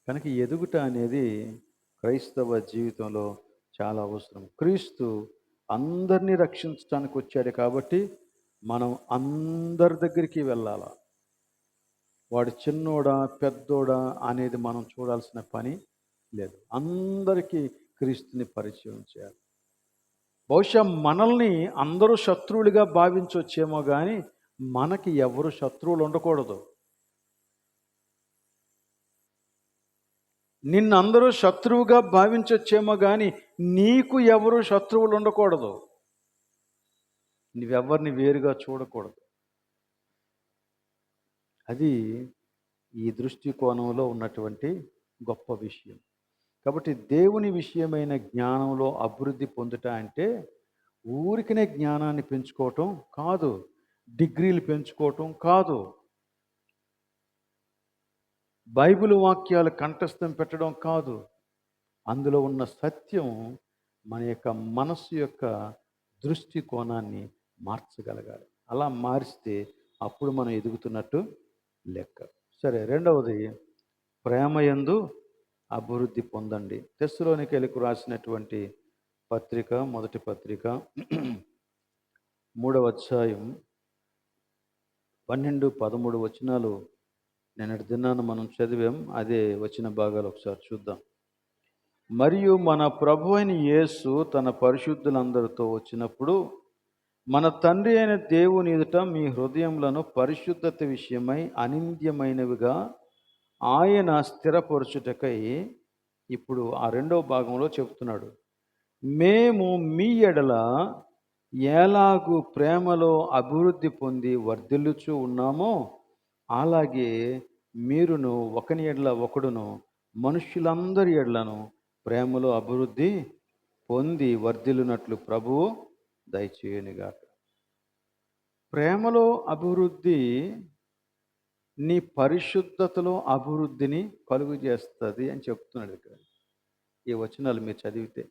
కనుక ఎదుగుట అనేది క్రైస్తవ జీవితంలో చాలా అవసరం. క్రీస్తు అందరినీ రక్షించడానికి వచ్చాడు కాబట్టి మనం అందరి దగ్గరికి వెళ్ళాలా. వాడు చిన్నోడా పెద్దోడా అనేది మనం చూడాల్సిన పని లేదు. అందరికీ క్రీస్తుని పరిచయం చేయాలి. బహుశా మనల్ని అందరూ శత్రువులుగా భావించవచ్చేమో కానీ మనకి ఎవరు శత్రువులు ఉండకూడదు. నిన్ను అందరూ శత్రువుగా భావించవచ్చేమో కానీ నీకు ఎవరు శత్రువులు ఉండకూడదు. నువ్వెవరిని వేరుగా చూడకూడదు. అది ఈ దృష్టికోణంలో ఉన్నటువంటి గొప్ప విషయం. కాబట్టి దేవుని విషయమైన జ్ఞానంలో అభివృద్ధి పొందుట అంటే ఊరికనే జ్ఞానాన్ని పెంచుకోవటం కాదు, డిగ్రీలు పెంచుకోవటం కాదు, బైబిల్ వాక్యాలు కంఠస్థం పెట్టడం కాదు. అందులో ఉన్న సత్యం మన యొక్క మనస్సు యొక్క దృష్టికోణాన్ని మార్చగలగాలి. అలా మారిస్తే అప్పుడు మనం ఎదుగుతున్నట్టు లెక్క. సరే, రెండవది ప్రేమయందు అభివృద్ధి పొందండి. తెస్సలోనికైలకు రాసినటువంటి పత్రిక, మొదటి పత్రిక 3వ అధ్యాయం 12-13 వచనాలు నిన్నటి దినాన మనం చదివాం. అదే వచ్చిన భాగాలు ఒకసారి చూద్దాం. మరియు మన ప్రభు అయిన యేసు తన పరిశుద్ధులందరితో వచ్చినప్పుడు మన తండ్రి అయిన దేవుని ఎదుట మీ హృదయములను పరిశుద్ధత విషయమై అనింద్యమైనవిగా ఆయన స్థిరపరచుటకై, ఇప్పుడు ఆ రెండవ భాగంలో చెబుతున్నాడు, మేము మీ ఎడల ఎలాగూ ప్రేమలో అభివృద్ధి పొంది వర్ధిల్లుచూ ఉన్నామో అలాగే మీరును ఒకని ఎడల ఒకడును మనుష్యులందరి ఎడలను ప్రేమలో అభివృద్ధి పొంది వర్ధిల్లునట్లు ప్రభువు దయచేయునుగాక. ప్రేమలో అభివృద్ధి నీ పరిశుద్ధతలో అభివృద్ధిని కలుగు చేస్తుంది అని చెప్తున్నాడు ఇక్కడ. ఈ వచనాలు మీరు చదివితే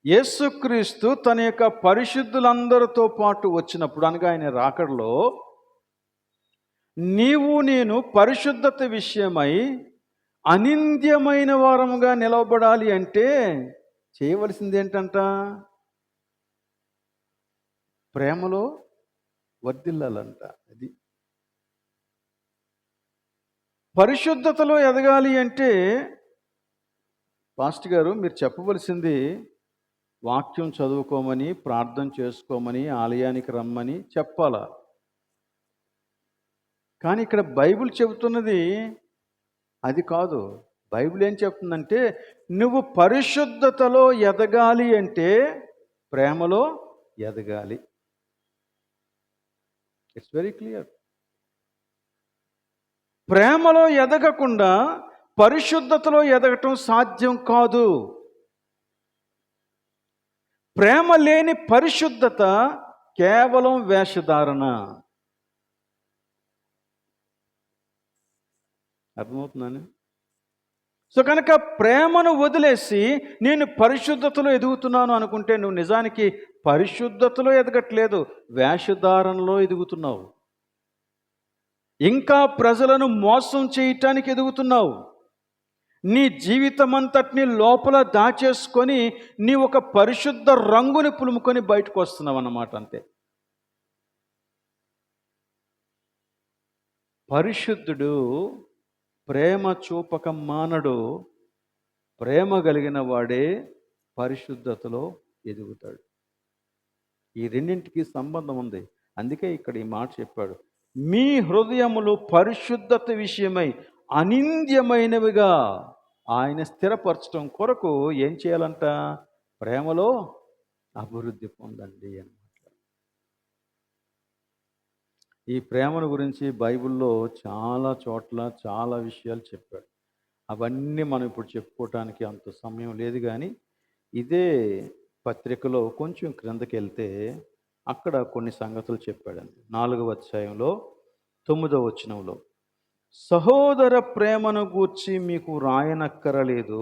యేసుక్రీస్తు తన యొక్క పరిశుద్ధులందరితో పాటు వచ్చినప్పుడు, అనగా ఆయన రాకడలో, నీవు నేను పరిశుద్ధత విషయమై అనింద్యమైన వారముగా నిలవబడాలి అంటే చేయవలసింది ఏంటంట? ప్రేమలో వర్ధిల్లాలంట. అది పరిశుద్ధతలో ఎదగాలి అంటే పాస్టర్ గారు మీరు చెప్పవలసింది వాక్యం చదువుకోమని, ప్రార్థన చేసుకోమని, ఆలయానికి రమ్మని చెప్పాలా. కానీ ఇక్కడ బైబిల్ చెబుతున్నది అది కాదు. బైబిల్ ఏం చెప్తుందంటే నువ్వు పరిశుద్ధతలో ఎదగాలి అంటే ప్రేమలో ఎదగాలి. It's very clear. ప్రేమలో ఎదగకుండా పరిశుద్ధతలో ఎదగటం సాధ్యం కాదు. ప్రేమ లేని పరిశుద్ధత కేవలం వేషధారణ. అర్థమవుతుందని? సో కనుక ప్రేమను వదిలేసి నేను పరిశుద్ధతలో ఎదుగుతున్నాను అనుకుంటే నువ్వు నిజానికి పరిశుద్ధతలో ఎదగట్లేదు, వేషధారణలో ఎదుగుతున్నావు. ఇంకా ప్రజలను మోసం చేయటానికి ఎదుగుతున్నావు. నీ జీవితం అంతటిని లోపల దాచేసుకొని నీ ఒక పరిశుద్ధ రంగుని పులుముకొని బయటకు వస్తున్నావు అన్నమాట. అంతే. పరిశుద్ధుడు ప్రేమ చూపక మానడు, ప్రేమ కలిగిన వాడే పరిశుద్ధతలో ఎదుగుతాడు. ఈ రెండింటికి సంబంధం ఉంది. అందుకే ఇక్కడ ఈ మాట చెప్పాడు, మీ హృదయములు పరిశుద్ధత విషయమై అనింద్యమైనవిగా ఆయన స్థిరపరచడం కొరకు ఏం చేయాలంట? ప్రేమలో అభివృద్ధి పొందండి అని. ఈ ప్రేమను గురించి బైబిల్లో చాలా చోట్ల చాలా విషయాలు చెప్పాడు. అవన్నీ మనం ఇప్పుడు చెప్పుకోవటానికి అంత సమయం లేదు. కానీ ఇదే పత్రికలో కొంచెం క్రిందకి వెళ్తే అక్కడ కొన్ని సంగతులు చెప్పాడండి. 4వ అధ్యాయంలో 9వ వచనంలో, సహోదర ప్రేమను గూర్చి మీకు రాయనక్కరలేదు,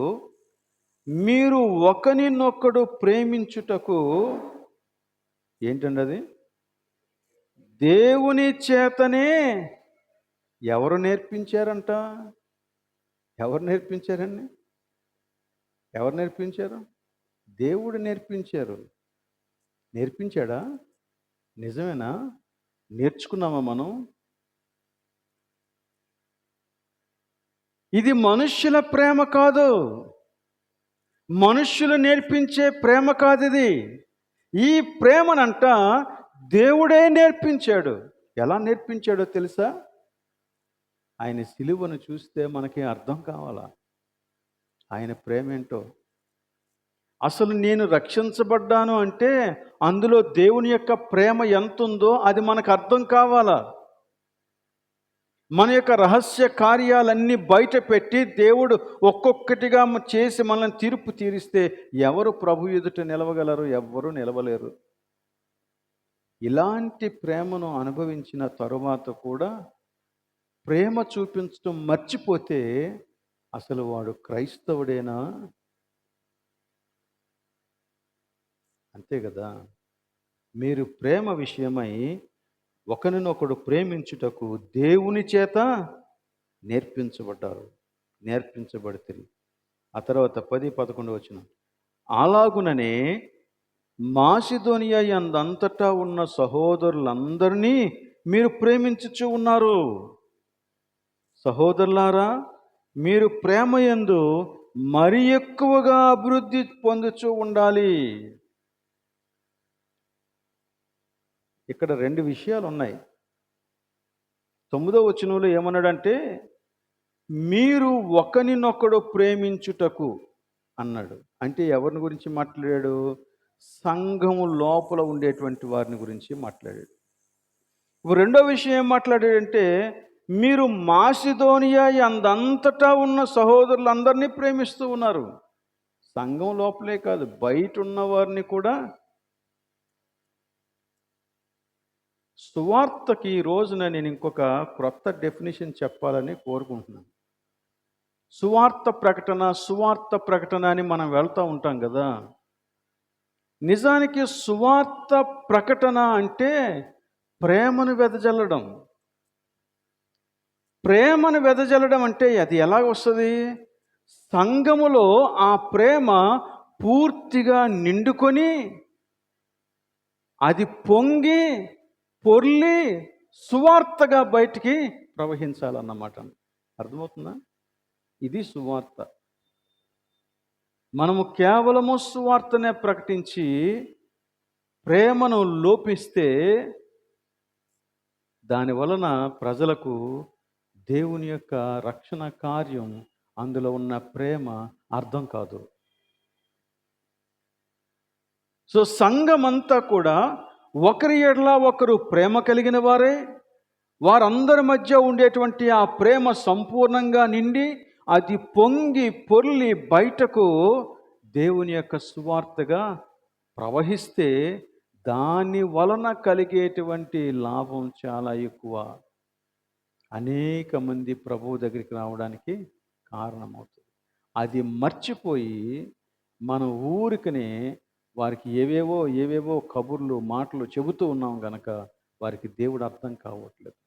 మీరు ఒకరినొకడు ప్రేమించుటకు ఏంటండి అది? దేవుని చేతనే. ఎవరు నేర్పించారంట? ఎవరు నేర్పించారండి? ఎవరు నేర్పించారు? దేవుడు నేర్పించారు. నేర్పించాడా? నిజమేనా? నేర్చుకున్నామా మనం? ఇది మనుష్యుల ప్రేమ కాదు, మనుష్యులు నేర్పించే ప్రేమ కాదు ఇది. ఈ ప్రేమనంట దేవుడే నేర్పించాడు. ఎలా నేర్పించాడో తెలుసా? ఆయన సిలువను చూస్తే మనకి అర్థం కావాలా ఆయన ప్రేమ ఏంటో. అసలు నేను రక్షించబడ్డాను అంటే అందులో దేవుని యొక్క ప్రేమ ఎంత ఉందో అది మనకు అర్థం కావాలా. మన యొక్క రహస్య కార్యాలన్నీ బయట పెట్టి దేవుడు ఒక్కొక్కటిగా చేసి మనల్ని తీర్పు తీరిస్తే ఎవరు ప్రభు ఎదుట నిలవగలరు? ఎవ్వరూ నిలవలేరు. ఇలాంటి ప్రేమను అనుభవించిన తరువాత కూడా ప్రేమ చూపించడం మర్చిపోతే అసలు వాడు క్రైస్తవుడేనా? అంతే కదా. మీరు ప్రేమ విషయమై ఒకరినొకడు ప్రేమించుటకు దేవుని చేత నేర్పించబడితే. ఆ తర్వాత 10-11 వచనం, అలాగుననే మాసిదోనియా యందంతటా ఉన్న సహోదరులందరినీ మీరు ప్రేమించుచు ఉన్నారు. సహోదరులారా, మీరు ప్రేమ యందు మరి ఎక్కువగా అభివృద్ధి పొందుచూ ఉండాలి. ఇక్కడ 2 విషయాలు ఉన్నాయి. 9వ వచనంలో ఏమన్నాడంటే, మీరు ఒకరినొకడు ప్రేమించుటకు అన్నాడు. అంటే ఎవరిని గురించి మాట్లాడాడు? సంఘము లోపల ఉండేటువంటి వారిని గురించి మాట్లాడాడు. రెండో విషయం ఏం మాట్లాడాడంటే, మీరు మాసిదోనియా అందంతటా ఉన్న సహోదరులందరినీ ప్రేమిస్తూ ఉన్నారు. సంఘం లోపలే కాదు, బయట ఉన్న వారిని కూడా. సువార్తకి ఈ రోజున నేను ఇంకొక క్రొత్త డెఫినేషన్ చెప్పాలని కోరుకుంటున్నాను. సువార్త ప్రకటన అని మనం వెళ్తూ ఉంటాం కదా. నిజానికి సువార్త ప్రకటన అంటే ప్రేమను వెదజల్లడం. ప్రేమను వెదజల్లడం అంటే అది ఎలా వస్తుంది? సంఘములో ఆ ప్రేమ పూర్తిగా నిండుకొని అది పొంగి పొర్లి సువార్తగా బయటికి ప్రవహించాలన్నమాట. అర్థమవుతుందా? ఇది సువార్త. మనము కేవలము సువార్తనే ప్రకటించి ప్రేమను లోపిస్తే దాని వలన ప్రజలకు దేవుని యొక్క రక్షణ కార్యం, అందులో ఉన్న ప్రేమ అర్థం కాదు. సో సంఘమంతా కూడా ఒకరి ఎడల ఒకరు ప్రేమ కలిగిన వారే. వారందరి మధ్య ఉండేటువంటి ఆ ప్రేమ సంపూర్ణంగా నిండి అది పొంగి పొర్లి బయటకు దేవుని యొక్క సువార్తగా ప్రవహిస్తే దాని వలన కలిగేటువంటి లాభం చాలా ఎక్కువ. అనేక మంది ప్రభువు దగ్గరికి రావడానికి కారణమవుతుంది. అది మర్చిపోయి మనం ఊరికనే వారికి ఏవేవో కబుర్లు, మాటలు చెబుతూ ఉన్నాం గనక వారికి దేవుడు అర్థం కావట్లేదు.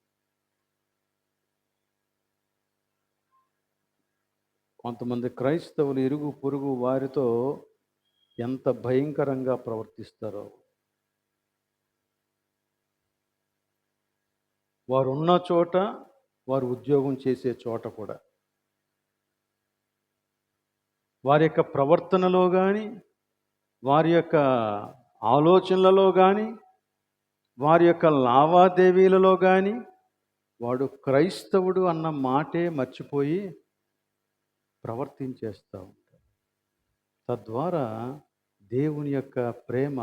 కొంతమంది క్రైస్తవులు ఇరుగు పొరుగు వారితో ఎంత భయంకరంగా ప్రవర్తిస్తారో. వారు ఉన్న చోట, వారు ఉద్యోగం చేసే చోట కూడా వారి యొక్క ప్రవర్తనలో కానీ, వారి యొక్క ఆలోచనలలో కానీ, వారి యొక్క లావాదేవీలలో కానీ వాడు క్రైస్తవుడు అన్న మాటే మర్చిపోయి ప్రవర్తించేస్తూ ఉంటారు. తద్వారా దేవుని యొక్క ప్రేమ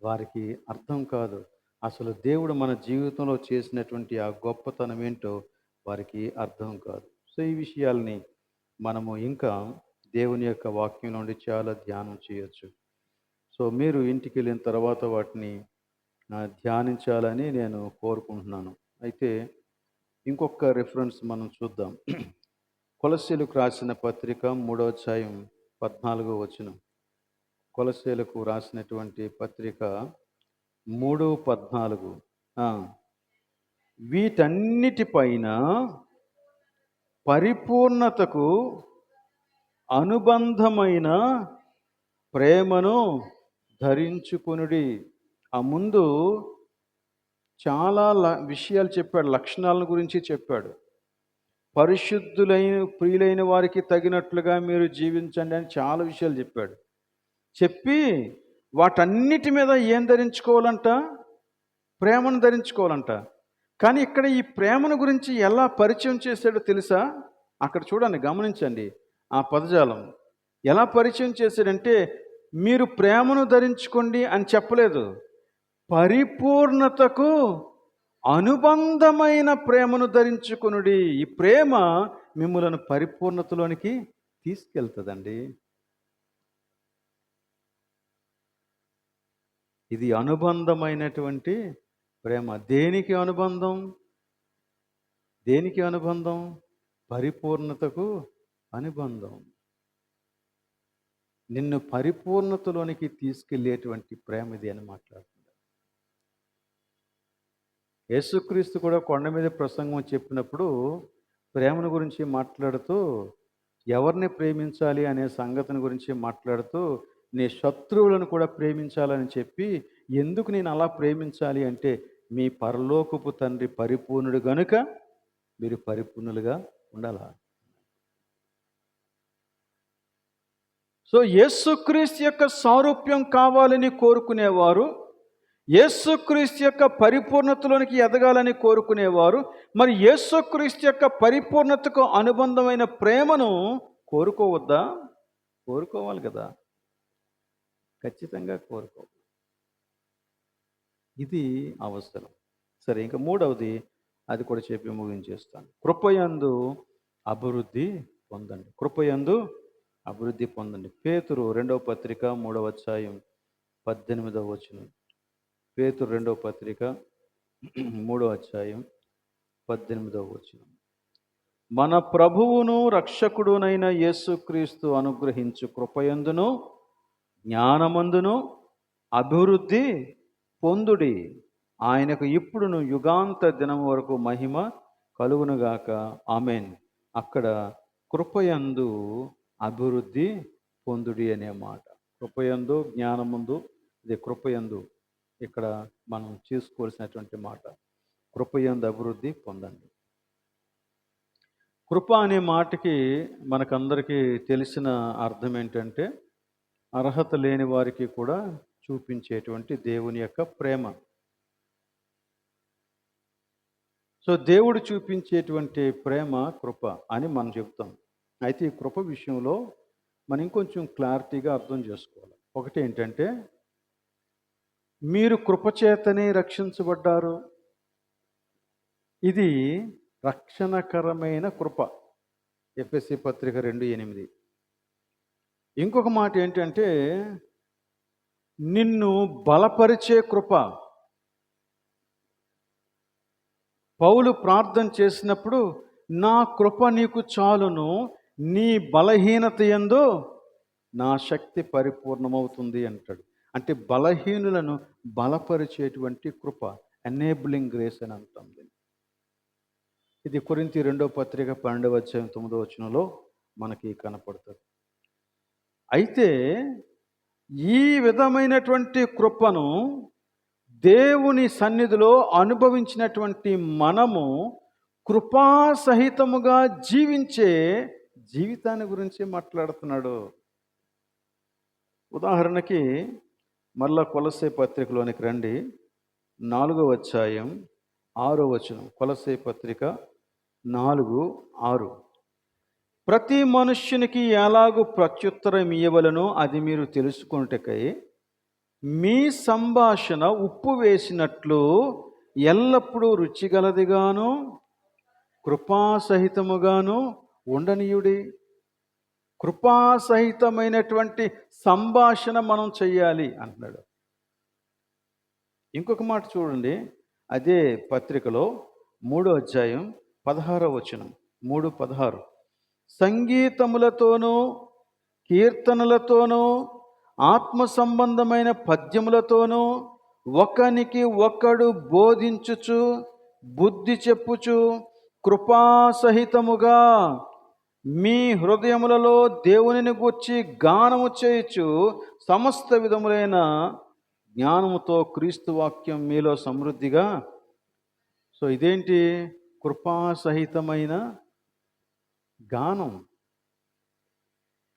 వారికి అర్థం కాదు. అసలు దేవుడు మన జీవితంలో చేసినటువంటి ఆ గొప్పతనం ఏంటో వారికి అర్థం కాదు. సో ఈ విషయాల్ని మనము ఇంకా దేవుని యొక్క వాక్యం నుండి చాలా ధ్యానం చేయొచ్చు. సో మీరు ఇంటికి వెళ్ళిన తర్వాత వాటిని ధ్యానించాలని నేను కోరుకుంటున్నాను. అయితే ఇంకొక రిఫరెన్స్ మనం చూద్దాం. కొలస్సీలకు రాసిన పత్రిక 3వ అధ్యాయం 14వ వచనం. కొలస్సీలకు రాసినటువంటి పత్రిక 3:14. వీటన్నిటిపైన పరిపూర్ణతకు అనుబంధమైన ప్రేమను ధరించుకొనుడి. ఆ ముందు చాలా విషయాలు చెప్పాడు, లక్షణాల గురించి చెప్పాడు. పరిశుద్ధులైన ప్రియులైన వారికి తగినట్లుగా మీరు జీవించండి అని చాలా విషయాలు చెప్పాడు. చెప్పి వాటన్నిటి మీద ఏం ధరించుకోవాలంట? ప్రేమను ధరించుకోవాలంట. కానీ ఇక్కడ ఈ ప్రేమను గురించి ఎలా పరిచయం చేశాడో తెలుసా? అక్కడ చూడండి, గమనించండి ఆ పదజాలం. ఎలా పరిచయం చేశాడంటే, మీరు ప్రేమను ధరించుకోండి అని చెప్పలేదు, పరిపూర్ణతకు అనుబంధమైన ప్రేమను ధరించుకొనుడి. ఈ ప్రేమ మిమ్ములను పరిపూర్ణతలోనికి తీసుకెళ్తుందండి. ఇది అనుబంధమైనటువంటి ప్రేమ. దేనికి అనుబంధం? దేనికి అనుబంధం? పరిపూర్ణతకు అనుబంధం. నిన్ను పరిపూర్ణతలోనికి తీసుకెళ్లేటువంటి ప్రేమ ఇది అని మాట్లాడుతుంది. యేసుక్రీస్తు కూడా కొండ మీద ప్రసంగం చెప్పినప్పుడు ప్రేమను గురించి మాట్లాడుతూ, ఎవరిని ప్రేమించాలి అనే సంగతిని గురించి మాట్లాడుతూ, నీ శత్రువులను కూడా ప్రేమించాలని చెప్పి, ఎందుకు నేను అలా ప్రేమించాలి అంటే, మీ పరలోకపు తండ్రి పరిపూర్ణుడు గనుక మీరు పరిపూర్ణులుగా ఉండాలా. సో యేసుక్రీస్తు యొక్క సారూప్యం కావాలని కోరుకునేవారు, యేసుక్రీస్తు యొక్క పరిపూర్ణతలోనికి ఎదగాలని కోరుకునేవారు, మరి యేసుక్రీస్తు యొక్క పరిపూర్ణతకు అనుబంధమైన ప్రేమను కోరుకోవద్దా? కోరుకోవాలి కదా, ఖచ్చితంగా కోరుకోవాలి. ఇది అవసరం. సరే, ఇంకా మూడవది అది కూడా చెప్పి ముగించేస్తాను. కృపయందు అభివృద్ధి పొందండి. కృపయందు అభివృద్ధి పొందండి. పేతురు 2వ పత్రిక 3వ అధ్యాయం 18వ వచనం. పేతురు 2వ పత్రిక 3వ అధ్యాయం 18వ వచనం. మన ప్రభువును రక్షకుడునైన యేసుక్రీస్తు అనుగ్రహించు కృపయందును జ్ఞానమందును అభివృద్ధి పొందుడి. ఆయనకు ఇప్పుడును యుగాంత దినం వరకు మహిమ కలుగునుగాక. ఆమెన్. అక్కడ కృపయందు అభివృద్ధి పొందుడి అనే మాట. కృపయందు, జ్ఞానమందు, ఇది కృపయందు ఇక్కడ మనం చేసుకోవాల్సినటువంటి మాట. కృపయందు అభివృద్ధి పొందండి. కృప అనే మాటకి మనకందరికీ తెలిసిన అర్థం ఏంటంటే, అర్హత లేని వారికి కూడా చూపించేటువంటి దేవుని యొక్క ప్రేమ. సో దేవుడు చూపించేటువంటి ప్రేమ కృప అని మనం చెప్తాం. అయితే ఈ కృప విషయంలో మనం ఇంకొంచెం క్లారిటీగా అర్థం చేసుకోవాలి. ఒకటి ఏంటంటే, మీరు కృపచేతనే రక్షించబడ్డారు. ఇది రక్షణకరమైన కృప. ఎఫెసీ పత్రిక 2:8. ఇంకొక మాట ఏంటంటే, నిన్ను బలపరిచే కృప. పౌలు ప్రార్థన చేసినప్పుడు నా కృప నీకు చాలును, నీ బలహీనత యందు నా శక్తి పరిపూర్ణమవుతుంది అంటాడు. అంటే బలహీనులను బలపరిచేటువంటి కృప, ఎనేబులింగ్ గ్రేస్ అని అంటుంది. ఇది కొరింథీ 2:12-9 మనకి కనపడుతుంది. అయితే ఈ విధమైనటువంటి కృపను దేవుని సన్నిధిలో అనుభవించినటువంటి మనము కృపాసహితముగా జీవించే జీవితాన్ని గురించి మాట్లాడుతున్నాడు. ఉదాహరణకి మళ్ళా కొలస్సే పత్రికలోనికి రండి, 4:6. కొలస్సే పత్రిక 4:6. ప్రతి మనుష్యునికి ఎలాగూ ప్రత్యుత్తరం ఇయ్యవలెనో అది మీరు తెలుసుకొనుటకై మీ సంభాషణ ఉప్పు వేసినట్లు ఎల్లప్పుడూ రుచిగలదిగాను కృపాసహితముగాను ఉండనీయుడి. కృపాసహితమైనటువంటి సంభాషణ మనం చెయ్యాలి అంటున్నాడు. ఇంకొక మాట చూడండి, అదే పత్రికలో 3:16. 3:16. సంగీతములతోనూ కీర్తనలతోనూ ఆత్మ సంబంధమైన పద్యములతోనూ ఒకనికి ఒకడు బోధించుచు బుద్ధి చెప్పుచు కృపాసహితముగా మీ హృదయములలో దేవునిని గూర్చి గానము చేయుచు సమస్త విధములైన జ్ఞానముతో క్రీస్తు వాక్యం మీలో సమృద్ధిగా. సో ఇదేంటి? కృపాసహితమైన గానం.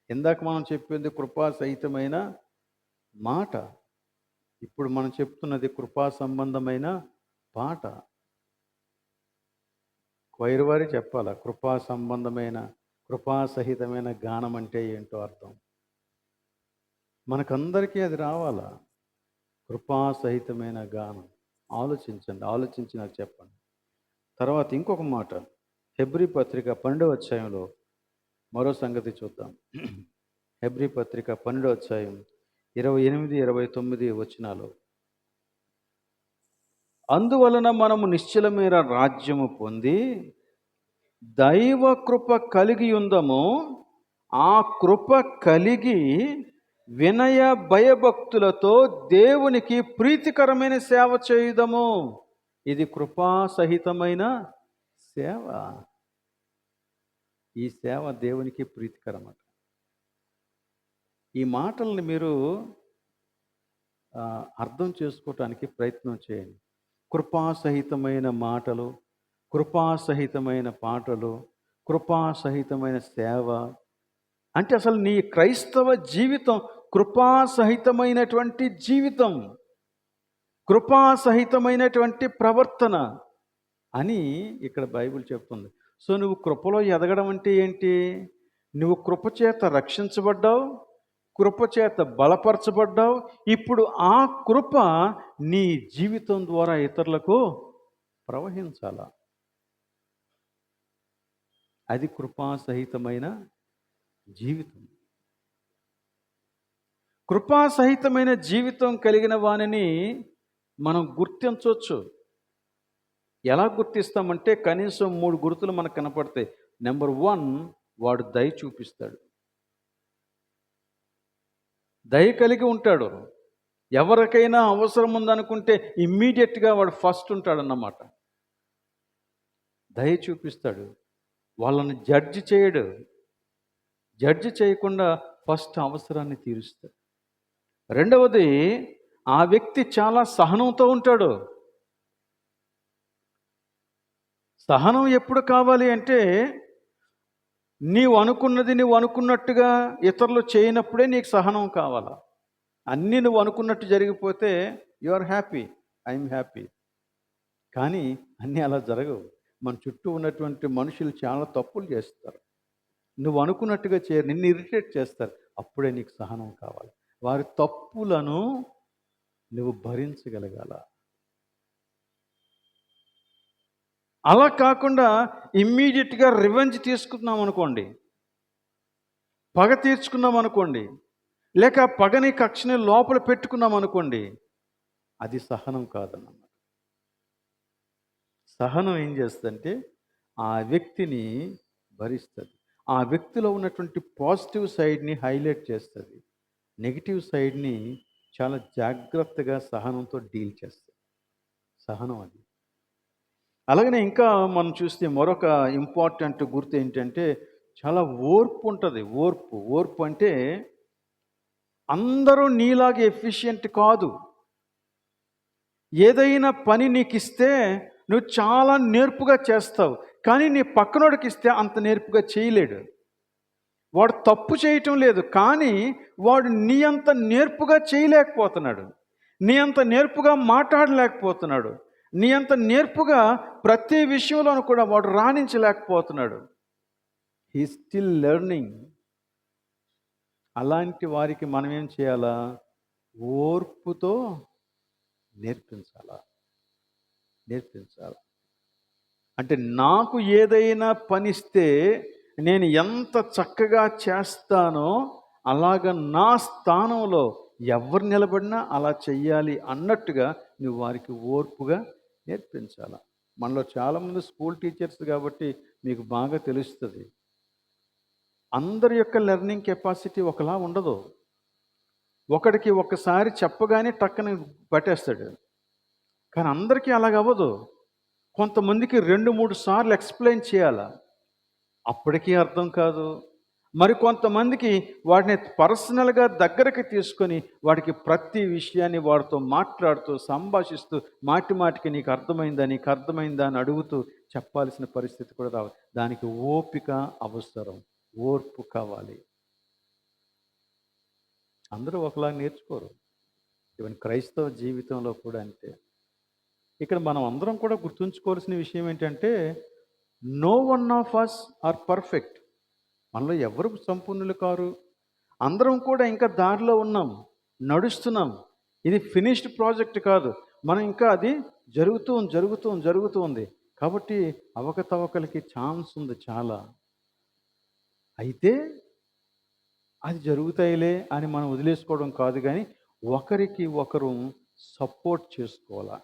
ఇందాక మనం చెప్పింది కృపాసహితమైన మాట, ఇప్పుడు మనం చెప్తున్నది కృపా సంబంధమైన పాట. క్వైర్ వారి చెప్పాలా కృపాసహితమైన గానం అంటే ఏంటో అర్థం. మనకందరికీ అది రావాలా, కృపాసహితమైన గానం. ఆలోచించి నాకు చెప్పండి. తర్వాత ఇంకొక మాట, హెబ్రీ పత్రిక 12వ మరో సంగతి చూద్దాం. హెబ్రీ పత్రిక 12:28-29. అందువలన మనము నిశ్చలమైన రాజ్యము పొంది దైవ కృప కలిగి ఉందము, ఆ కృప కలిగి వినయ భయభక్తులతో దేవునికి ప్రీతికరమైన సేవ చేయుదము. ఇది కృపాసహితమైన సేవ. ఈ సేవ దేవునికి ప్రీతికరమట. ఈ మాటల్ని మీరు అర్థం చేసుకోవటానికి ప్రయత్నం చేయండి. కృపాసహితమైన మాటలు, కృపాసహితమైన పాటలు, కృపాసహితమైన సేవ అంటే అసలు నీ క్రైస్తవ జీవితం కృపాసహితమైనటువంటి జీవితం, కృపాసహితమైనటువంటి ప్రవర్తన అని ఇక్కడ బైబిల్ చెప్తుంది. సో నువ్వు కృపలో ఎదగడం అంటే ఏంటి? నువ్వు కృపచేత రక్షించబడ్డావు, కృపచేత బలపరచబడ్డావు. ఇప్పుడు ఆ కృప నీ జీవితం ద్వారా ఇతరులకు ప్రవహించాలా. అది కృపాసహితమైన జీవితం. కృపాసహితమైన జీవితం కలిగిన వానిని మనం గుర్తించవచ్చు. ఎలా గుర్తిస్తామంటే కనీసం 3 గుర్తులు మనకు కనపడతాయి. నెంబర్ 1, వాడు దయ చూపిస్తాడు. దయ కలిగి ఉంటాడు. ఎవరికైనా అవసరం ఉందనుకుంటే ఇమ్మీడియట్గా వాడు ఫస్ట్ ఉంటాడన్నమాట. దయ చూపిస్తాడు. వాళ్ళని జడ్జి చేయడు. జడ్జి చేయకుండా ఫస్ట్ అవసరాన్ని తీరుస్తాడు. రెండవది, ఆ వ్యక్తి చాలా సహనంతో ఉంటాడు. సహనం ఎప్పుడు కావాలి అంటే నీవు అనుకున్నట్టుగా ఇతరులు చేయనప్పుడే నీకు సహనం కావాలా. అన్నీ నువ్వు అనుకున్నట్టు జరిగిపోతే you are happy, I'm happy. కానీ అన్నీ అలా జరగవు. మన చుట్టూ ఉన్నటువంటి మనుషులు చాలా తప్పులు చేస్తారు. నువ్వు అనుకున్నట్టుగా చేయరు, నిన్ను ఇరిటేట్ చేస్తారు. అప్పుడే నీకు సహనం కావాలి. వారి తప్పులను నువ్వు భరించగలగాల. అలా కాకుండా ఇమ్మీడియట్గా రివెంజ్ తీసుకున్నాం అనుకోండి, పగ తీర్చుకున్నాం అనుకోండి, లేక పగని కక్షని లోపల పెట్టుకున్నాం అనుకోండి, అది సహనం కాదన్నమాట. సహనం ఏం చేస్తుందంటే ఆ వ్యక్తిని భరిస్తుంది. ఆ వ్యక్తిలో ఉన్నటువంటి పాజిటివ్ సైడ్ని హైలైట్ చేస్తుంది. నెగిటివ్ సైడ్ని చాలా జాగ్రత్తగా సహనంతో డీల్ చేస్తుంది. సహనం అది. అలాగనే ఇంకా మనం చూస్తే మరొక ఇంపార్టెంట్ గుర్తు ఏంటంటే చాలా ఓర్పు ఉంటుంది. ఓర్పు ఓర్పు అంటే అందరూ నీలాగే ఎఫిషియెంట్ కాదు. ఏదైనా పని నీకు ఇస్తే నువ్వు చాలా నేర్పుగా చేస్తావు, కానీ నీ పక్కనోడికి ఇస్తే అంత నేర్పుగా చేయలేడు. వాడు తప్పు చేయటం లేదు, కానీ వాడు నీ అంత నేర్పుగా చేయలేకపోతున్నాడు, నీ అంత నేర్పుగా మాట్లాడలేకపోతున్నాడు, నీ అంత నేర్పుగా ప్రతి విషయంలోనూ కూడా వాడు రాణించలేకపోతున్నాడు. He still learning. అలాంటి వారికి మనం ఏం చేయాలా? ఓర్పుతో నేర్పించాలా. అంటే నాకు ఏదైనా పనిస్తే నేను ఎంత చక్కగా చేస్తానో అలాగ నా స్థానంలో ఎవరు నిలబడినా అలా చెయ్యాలి అన్నట్టుగా నువ్వు వారికి ఓర్పుగా నేర్పించాల. మనలో చాలామంది స్కూల్ టీచర్స్ కాబట్టి మీకు బాగా తెలుస్తుంది. అందరి యొక్క లెర్నింగ్ కెపాసిటీ ఒకలా ఉండదు. ఒకడికి ఒకసారి చెప్పగానే టక్కన పట్టేస్తాడు, కానీ అందరికీ అలాగవ్వదు. కొంతమందికి 2-3 సార్లు ఎక్స్ప్లెయిన్ చేయాలా, అప్పటికీ అర్థం కాదు. మరి కొంతమందికి వాటిని పర్సనల్గా దగ్గరికి తీసుకొని వాడికి ప్రతి విషయాన్ని వాడితో మాట్లాడుతూ సంభాషిస్తూ మాటికి నీకు అర్థమైందా అని అడుగుతూ చెప్పాల్సిన పరిస్థితి కూడా రావాలి. దానికి ఓపిక అవసరం, ఓర్పు కావాలి. అందరూ ఒకలా నేర్చుకోరు. ఈవెన్ క్రైస్తవ జీవితంలో కూడా అంతే. ఇక్కడ మనం అందరం కూడా గుర్తుంచుకోవాల్సిన విషయం ఏంటంటే no one of us are perfect. మనలో ఎవరు సంపూర్ణులు కారు. అందరం కూడా ఇంకా దారిలో ఉన్నాం, నడుస్తున్నాం. ఇది ఫినిష్డ్ ప్రాజెక్ట్ కాదు. మనం ఇంకా అది జరుగుతూ ఉంది. కాబట్టి అవకతవకలకి ఛాన్స్ ఉంది చాలా. అయితే అది జరుగుతాయిలే అని మనం వదిలేసుకోవడం కాదు, కానీ ఒకరికి ఒకరు సపోర్ట్ చేసుకోవాలా,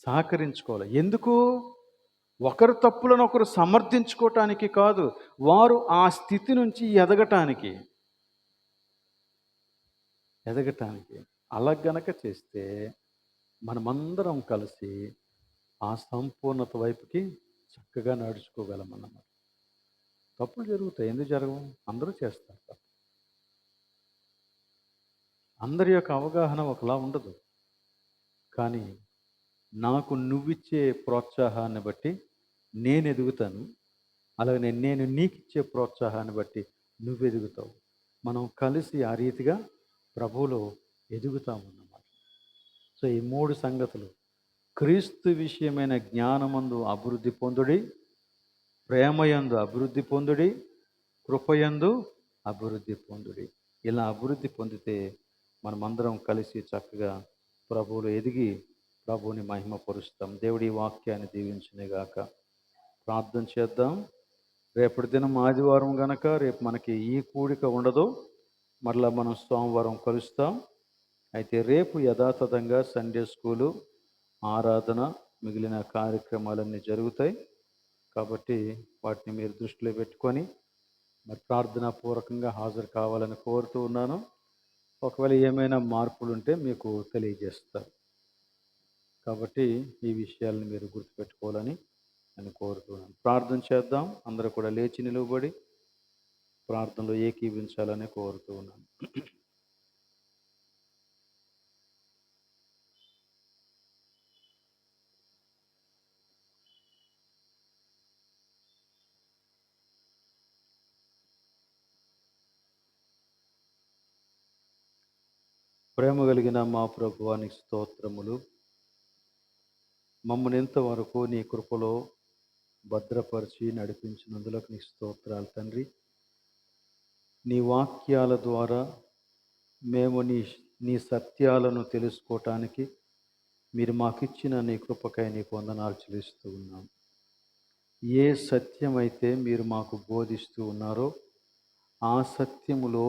సహకరించుకోవాలి. ఎందుకు? ఒకరి తప్పులను ఒకరు సమర్థించుకోవటానికి కాదు, వారు ఆ స్థితి నుంచి ఎదగటానికి. అలా గనక చేస్తే మనమందరం కలిసి ఆ సంపూర్ణత వైపుకి చక్కగా నడుచుకోగలం అన్నమాట. తప్పులు జరుగుతాయి, ఎందుకు జరగవు? అందరూ చేస్తారు తప్పు. అందరి యొక్క అవగాహన ఒకలా ఉండదు, కానీ నాకు నువ్విచ్చే ప్రోత్సాహాన్ని బట్టి నేను ఎదుగుతాను, అలాగే నేను నీకు ఇచ్చే ప్రోత్సాహాన్ని బట్టి నువ్వు ఎదుగుతావు. మనం కలిసి ఆ రీతిగా ప్రభువులో ఎదుగుతామన్నమాట. సో ఈ 3 సంగతులు: క్రీస్తు విషయమైన జ్ఞానమందు అభివృద్ధి పొందుడి, ప్రేమయందు అభివృద్ధి పొందుడి, కృపయందు అభివృద్ధి పొందుడి. ఇలా అభివృద్ధి పొందితే మనమందరం కలిసి చక్కగా ప్రభువులో ఎదిగి ప్రభువుని మహిమపరుస్తాం. దేవుడి వాక్యాన్ని దీవించునుగాక. ప్రార్థన చేద్దాం. రేపటి దినం ఆదివారం గనక రేపు మనకి ఈ కూడిక ఉండదు, మరలా మనం సోమవారం కలుస్తాం. అయితే రేపు యథాతథంగా సండే స్కూలు, ఆరాధన, మిగిలిన కార్యక్రమాలన్నీ జరుగుతాయి. కాబట్టి వాటిని మీరు దృష్టిలో పెట్టుకొని మరి ప్రార్థనాపూర్వకంగా హాజరు కావాలని కోరుతూ ఉన్నాను. ఒకవేళ ఏమైనా మార్పులు ఉంటే మీకు తెలియజేస్తారు. కాబట్టి ఈ విషయాలను మీరు గుర్తుపెట్టుకోవాలని నేను కోరుతున్నాను. ప్రార్థన చేద్దాం. అందరూ కూడా లేచి నిలువబడి ప్రార్థనలో ఏకీవించాలని కోరుతూ ఉన్నాను. ప్రేమ కలిగిన మా ప్రభువానికి స్తోత్రములు. మమ్మల్ని ఇంతవరకు నీ కృపలో భద్రపరిచి నడిపించినందులకు నీ స్తోత్రాలు తండ్రి. నీ వాక్యాల ద్వారా మేము నీ సత్యాలను తెలుసుకోవటానికి మీరు మాకిచ్చిన నీ కృపకై నీకు వందనాలు చెల్లిస్తూ ఉన్నాం. ఏ సత్యమైతే మీరు మాకు బోధిస్తూ ఉన్నారో ఆ సత్యములో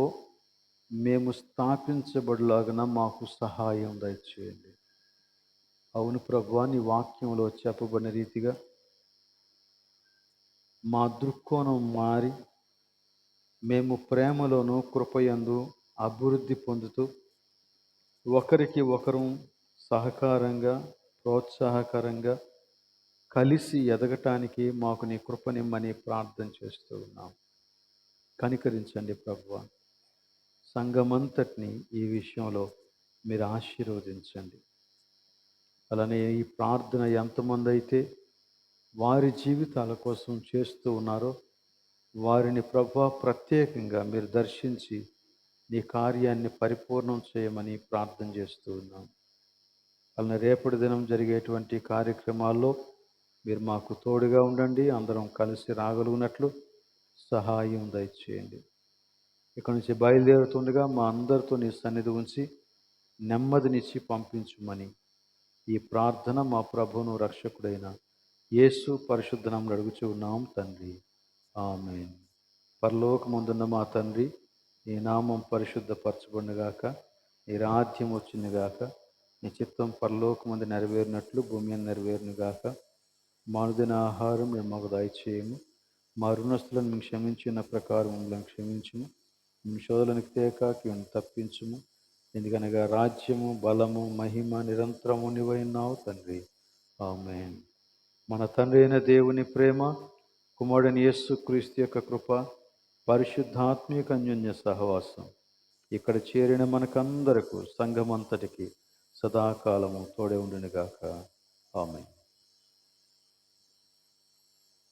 మేము స్థాపించబడలాగున మాకు సహాయం దయచేయండి. అవును ప్రభువా, నీ వాక్యంలో చెప్పబడిన రీతిగా మా దృక్కోణం మారి మేము ప్రేమలోను కృపయందు అభివృద్ధి పొందుతూ ఒకరికి ఒకరు సహకారంగా ప్రోత్సాహకరంగా కలిసి ఎదగటానికి మాకు నీ కృపనిమ్మని ప్రార్థన చేస్తూ ఉన్నాం. కనికరించండి ప్రభువా. సంఘమంతటిని ఈ విషయంలో మీరు ఆశీర్వదించండి. అలానే ఈ ప్రార్థన ఎంతమంది అయితే వారి జీవితాల కోసం చేస్తూ ఉన్నారో వారిని ప్రభువా ప్రత్యేకంగా మీరు దర్శించి నీ కార్యాన్ని పరిపూర్ణం చేయమని ప్రార్థన చేస్తూ ఉన్నాం. అలానే రేపటి దినం జరిగేటువంటి కార్యక్రమాల్లో మీరు మాకు తోడుగా ఉండండి. అందరం కలిసి రాగలిగినట్లు సహాయం దయచేయండి. ఇక్కడ నుంచి బయలుదేరుతుండగా మా అందరితో నీ సన్నిధి ఉంచి నెమ్మదినిచ్చి పంపించుమని ఈ ప్రార్థన మా ప్రభువును రక్షకుడైన యేసు పరిశుద్ధ నామమున అడుగుచూ ఉన్నాం తండ్రి. ఆమేన్. పరలోకమందున్న మా తండ్రి, నీ నామం పరిశుద్ధపరచబడునుగాక, నీ రాజ్యం వచ్చిందిగాక, నీ చిత్తం పరలోకమందు నెరవేరినట్లు భూమి మీద నెరవేరునుగాక. మా అనుదిన ఆహారం మేము మాకు దయచేయము. మా రుణస్తులను మేము క్షమించిన ప్రకారం మమ్మల్ని క్షమించుము. మేము శోధనకు తేక కీడును తప్పించుము. ఎందుకనగా రాజ్యము బలము మహిమ నిరంతరము నీవైనావు తండ్రి. ఆమేన్. మన తండ్రి అయిన దేవుని ప్రేమ, కుమారుడైన యేసుక్రీస్తు యొక్క కృప, పరిశుద్ధాత్మిక అన్యోన్య సహవాసం ఇక్కడ చేరిన మనకందరకు సంఘమంతటికి సదాకాలము తోడే ఉండునుగాక. ఆమేన్.